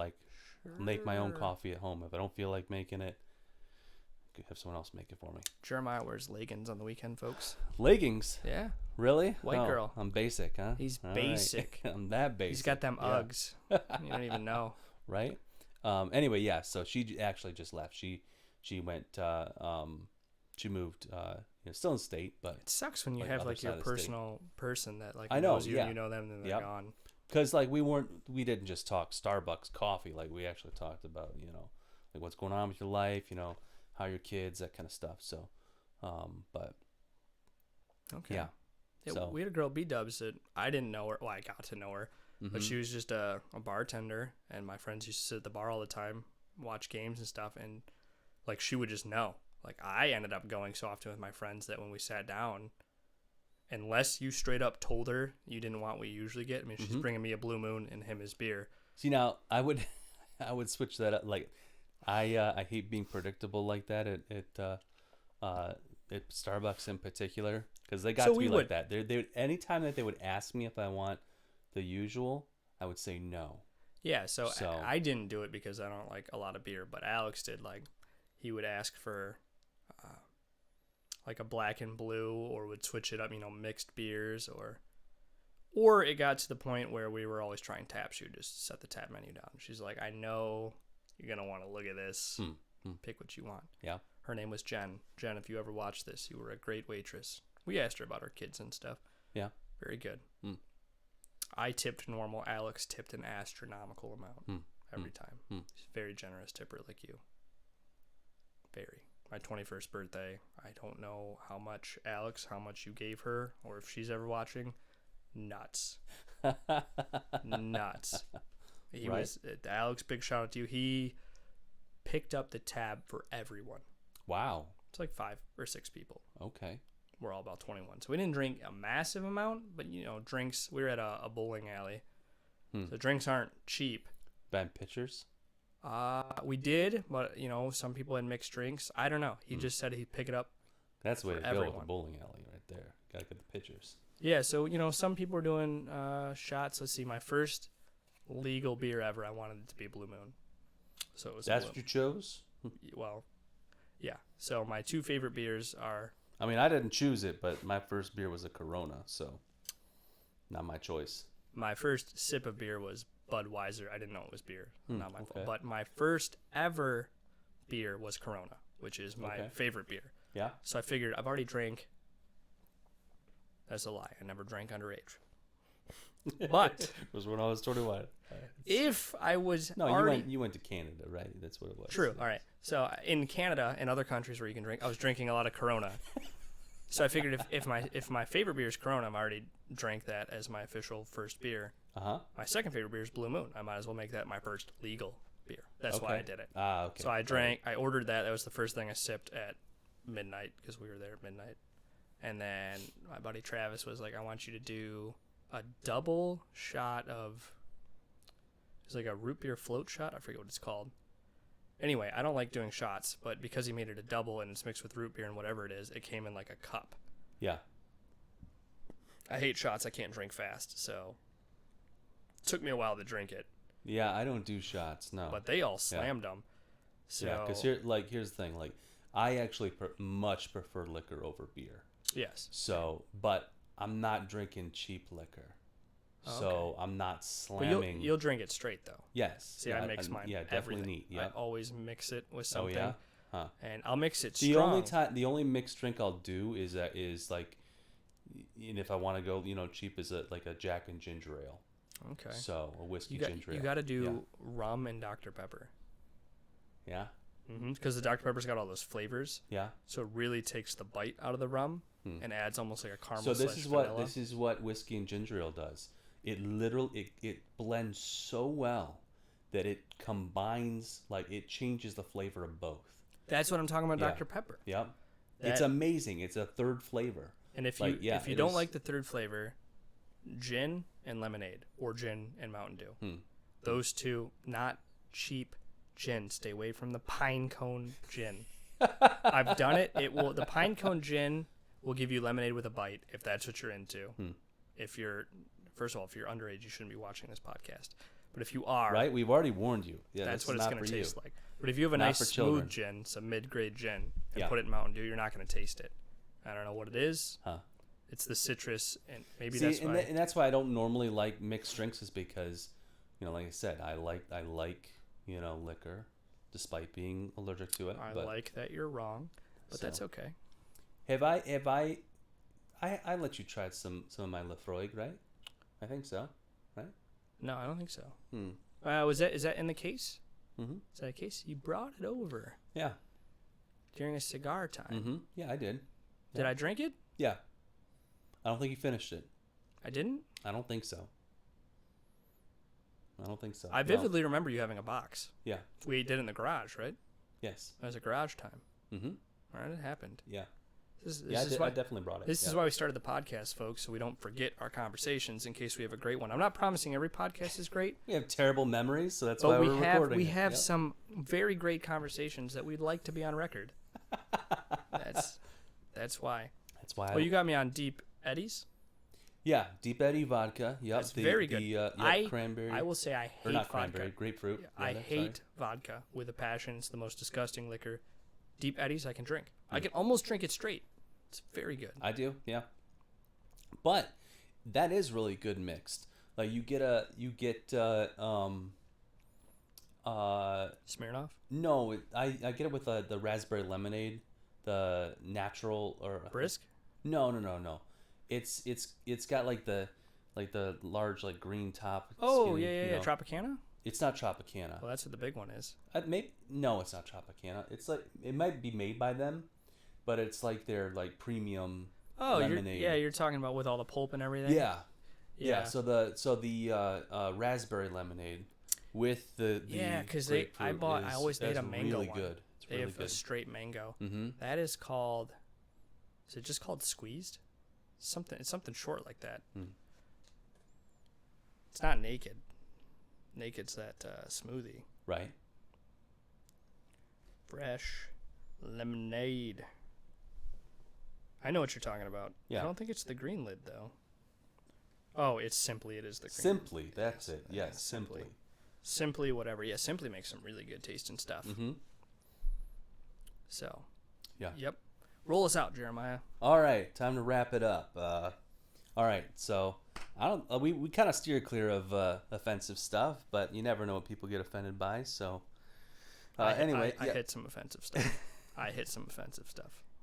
make my own coffee at home. If I don't feel like making it, I could have someone else make it for me. Jeremiah wears leggings on the weekend, folks. Leggings. Yeah. Really? White Oh, girl. I'm basic, huh? He's All right. basic. I'm that basic. He's got them Yeah. Uggs. You don't even know. Right? Anyway, yeah. So she actually just left. She She went. She moved. Still in state, but It sucks when you like, have other like your side of the state. personal person that like I know, knows you and yeah. you know them and then they're Yep. gone. because like we didn't just talk Starbucks coffee. Like we actually talked about like what's going on with your life. How your kids, that kind of stuff. So, but Okay. yeah. Yeah, So we had a girl B-dubs that I didn't know her. Well, I got to know her, but mhm. she was just a bartender, and my friends used to sit at the bar all the time, watch games and stuff, and like she would just know. Like I ended up going so often with my friends that when we sat down, unless you straight up told her you didn't want what you usually get, I mean, she's Mhm. bringing me a Blue Moon and him his beer. See, now I would I would switch that up. Like I hate being predictable like that at Starbucks in particular, because they got So to we be would- like that. They would, anytime that they would ask me if I want the usual, I would say no. Yeah, so So- I didn't do it because I don't like a lot of beer, but Alex did. Like, he would ask for like a black and blue, or would switch it up, mixed beers, or it got to the point where we were always trying taps. She would just set the tap menu down. She's like, I know you're gonna want to look at this. Pick what you want. Yeah. Her name was Jen. Jen, if you ever watched this, you were a great waitress. We asked her about her kids and stuff. Yeah. Very good. Hmm. I tipped normal. Alex tipped an astronomical amount every Hmm. time. Hmm. She's a very generous tipper like you. Very. My 21st birthday, I don't know how much you gave her, or if she's ever watching. Nuts. Nuts. He Right. was Alex, big shout out to you. He picked up the tab for everyone. Wow. It's like 5 or 6 people. Okay. We're all about 21. So we didn't drink a massive amount, but drinks, we were at a bowling alley. So drinks aren't cheap. Bad pictures. We did, but some people had mixed drinks. I don't know. He just said he'd pick it up. That's the way to For go with everyone. the bowling alley right there. Gotta get the pictures. Yeah, so some people were doing shots. Let's see, my first legal beer ever, I wanted it to be Blue Moon. So it was That's Blue. what you chose? Well, yeah. So my 2 favorite beers are I mean, I didn't choose it, but my first beer was a Corona, so not my choice. my first sip of beer was Budweiser. I didn't know it was beer. Not my okay. fault. But my first ever beer was Corona, which is my Okay. favorite beer. Yeah. So I figured I've already drank. That's a lie. I never drank underage. But It was when I was 21. if I was No, already you went to Canada, right? That's what it was. true, all right. So in Canada and other countries where you can drink, I was drinking a lot of Corona. So I figured if my favorite beer is Corona, I've already drank that as my official first beer. Uh-huh. My second favorite beer is Blue Moon. I might as well make that my first legal beer. That's why I Okay. did it. Ah, okay. So I ordered that. That was the first thing I sipped at midnight because we were there at midnight. And then my buddy Travis was like, I want you to do a double shot of, it's like a root beer float shot. I forget what it's called. Anyway, I don't like doing shots, but because he made it a double and it's mixed with root beer and whatever it is, it came in like a cup. Yeah. I hate shots. I can't drink fast. So it took me a while to drink it, Yeah, I don't do shots, no. but they all slammed them. So yeah, because here's the thing. Like, I actually much prefer liquor over beer. yes. So, but I'm not drinking cheap liquor. Oh, So I'm not But slamming. you'll drink it straight though. Yes. See, yeah, I mix mine. Yeah, definitely everything. neat. Yeah. I always mix it with Oh something. yeah. Huh. And I'll mix it The strong. the only mixed drink I'll do is like, and if I want to go, cheap, is like a Jack and ginger ale. Okay. So a whiskey You got ginger ale. you got to do Yeah. rum and Dr Pepper. Yeah. Because the Dr Pepper's got all those flavors, Yeah. so it really takes the bite out of the rum and adds almost like a caramel. So this vanilla. is what whiskey and ginger ale does. It literally it blends so well that it combines, like it changes the flavor of both. That's what I'm talking about, Yeah. Dr Pepper. Yep. It's That- amazing. It's a third flavor. And if Like, you yeah, if you it don't is- like the third flavor, gin and lemonade or gin and Mountain Dew. Those two, not cheap gin. Stay away from the pine cone gin. I've done it. The pine cone gin will give you lemonade with a bite if that's what you're into. If you're first of all, if you're underage, you shouldn't be watching this podcast. But if you are, Right? We've already warned you. Yeah, that's this what is it's not going to for you. taste like. But if you have a Not nice for smooth children. gin, some mid-grade gin, and Yeah. put it in Mountain Dew, you're not going to taste it. I don't know what it is. Huh. It's the citrus, and maybe See, that's and, why. and that's why I don't normally like mixed drinks, is because, like I said, I like liquor. despite being allergic to it. I but like that you're wrong, but So. that's okay. I let you try some of my Lefroy, right? I think so. No, I don't think so. Hmm. Is that in the case? Mm-hmm. Is that a case? You brought it over Yeah. during a cigar time. Mm-hmm. Yeah, I did. Did I drink it? Yeah. I don't think you finished it. I didn't. I don't think so. I No. vividly remember you having a box. Yeah. We did it in the garage, right? Yes. It was a garage time. Mm-hmm. All right, it happened. Yeah. This Yeah, is I why, definitely brought it. this yeah. is why we started the podcast, folks, so we don't forget our conversations in case we have a great one. I'm not promising every podcast is great, We have terrible memories, so that's why but we're recording. we it. have Yep. some very great conversations that we'd like to be on record. That's why. That's why. Well, you got me on Deep Eddies. Yeah, Deep Eddy vodka. Yep. That's very good. Cranberry. I will say I or hate not vodka. cranberry, grapefruit. I rather, hate vodka with a passion. It's the most disgusting liquor. Deep Eddies I can drink. I can almost drink it straight. It's very good. I do, yeah. But that is really good mixed. Like you get Smirnoff? no, I get it with the raspberry lemonade, the natural or Brisk? No. It's got like the large like green top. Oh, skinny, yeah. you know. Tropicana? It's not Tropicana. Well, that's what the big one is. No, it's not Tropicana. It's like it might be made by them, but it's like their like premium Oh, lemonade. you're talking about with all the pulp and everything? Yeah. So the raspberry lemonade with the Yeah, because they they had a mango really one. good. It's They really have good. a straight mango. Mm-hmm. That is called. Is it just called squeezed? It's something short like that. Hmm. It's not naked. Naked's that smoothie. Right. Fresh lemonade. I know what you're talking about. Yeah. I don't think it's the green lid though. Oh, it is the green. Simply, that's it. Yeah, Yes, simply. Simply whatever. Yeah, Simply makes some really good tasting stuff. Mm-hmm. So. Yeah. Yep. Roll us out, Jeremiah. All right, time to wrap it up. All right, so I don't. We kind of steer clear of offensive stuff, but you never know what people get offended by. So anyway, I hit some offensive stuff.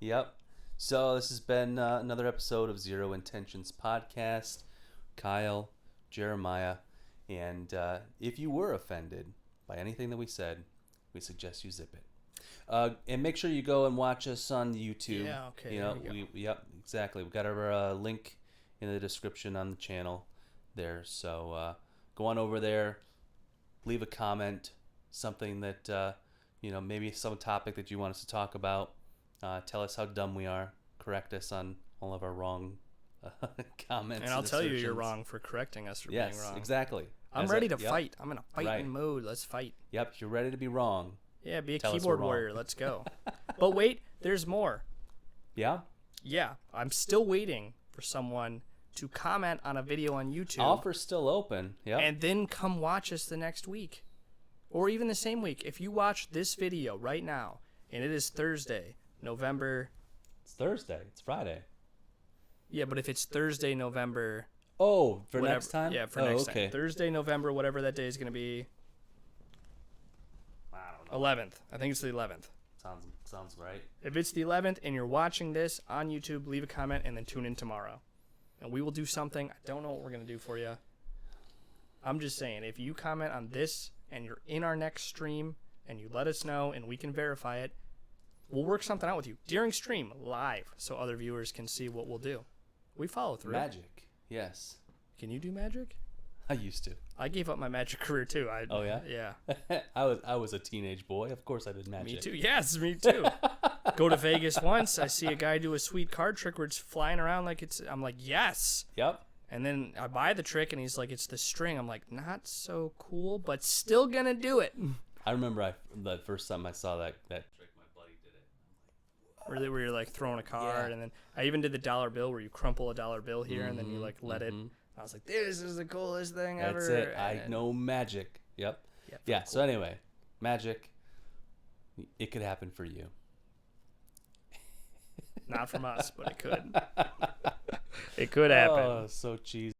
Yep. So this has been another episode of Zero Intentions Podcast. Kyle, Jeremiah, and if you were offended by anything that we said, we suggest you zip it. And make sure you go and watch us on YouTube. Yeah, okay. You know, there we go. yep, exactly. We got our link in the description on the channel there. So go on over there, leave a comment, something that maybe some topic that you want us to talk about. Tell us how dumb we are. Correct us on all of our wrong comments. And I'll tell you, you're assertions. wrong for correcting us for Yes, being wrong. exactly. I'm ready to fight. I'm in a fighting Right. mode. Let's fight. Yep, you're ready to be wrong. Yeah, be a Tell us keyboard we're wrong. warrior. Let's go. But wait, there's more. Yeah? Yeah, I'm still waiting for someone to comment on a video on YouTube Offer's still open. Yep. and then come watch us the next week. Or even the same week. If you watch this video right now, and it is Thursday, November... It's Thursday. It's Friday. Yeah, but if it's Thursday, November... Oh, for whatever, next time? Yeah, for oh, next okay. time. Thursday, November, whatever that day is going to be. I don't know. 11th. I think it's the 11th. Sounds right. If it's the 11th and you're watching this on YouTube, leave a comment and then tune in tomorrow. And we will do something. I don't know what we're going to do for you. I'm just saying, if you comment on this and you're in our next stream and you let us know and we can verify it, we'll work something out with you during stream, live, so other viewers can see what we'll do. We follow through. Magic. Yes. Can you do magic? I used to. I gave up my magic career too. Oh, yeah? Yeah. I was a teenage boy. Of course I did magic. Me too. Yes, me too. Go to Vegas once. I see a guy do a sweet card trick where it's flying around like it's. I'm like, yes. Yep. And then I buy the trick, and he's like, it's the string. I'm like, not so cool, but still gonna do it. I remember the first time I saw that trick, my buddy did it. Really, where you're like throwing a card, Yeah. and then I even did the dollar bill where you crumple a dollar bill here, and then you like let it. mhm. I was like, this is the coolest thing ever. That's it. I And- know magic. Yep. Yeah. Yeah. So anyway, magic. It could happen for you. Not from us, but it could. It could happen. Oh, so cheesy.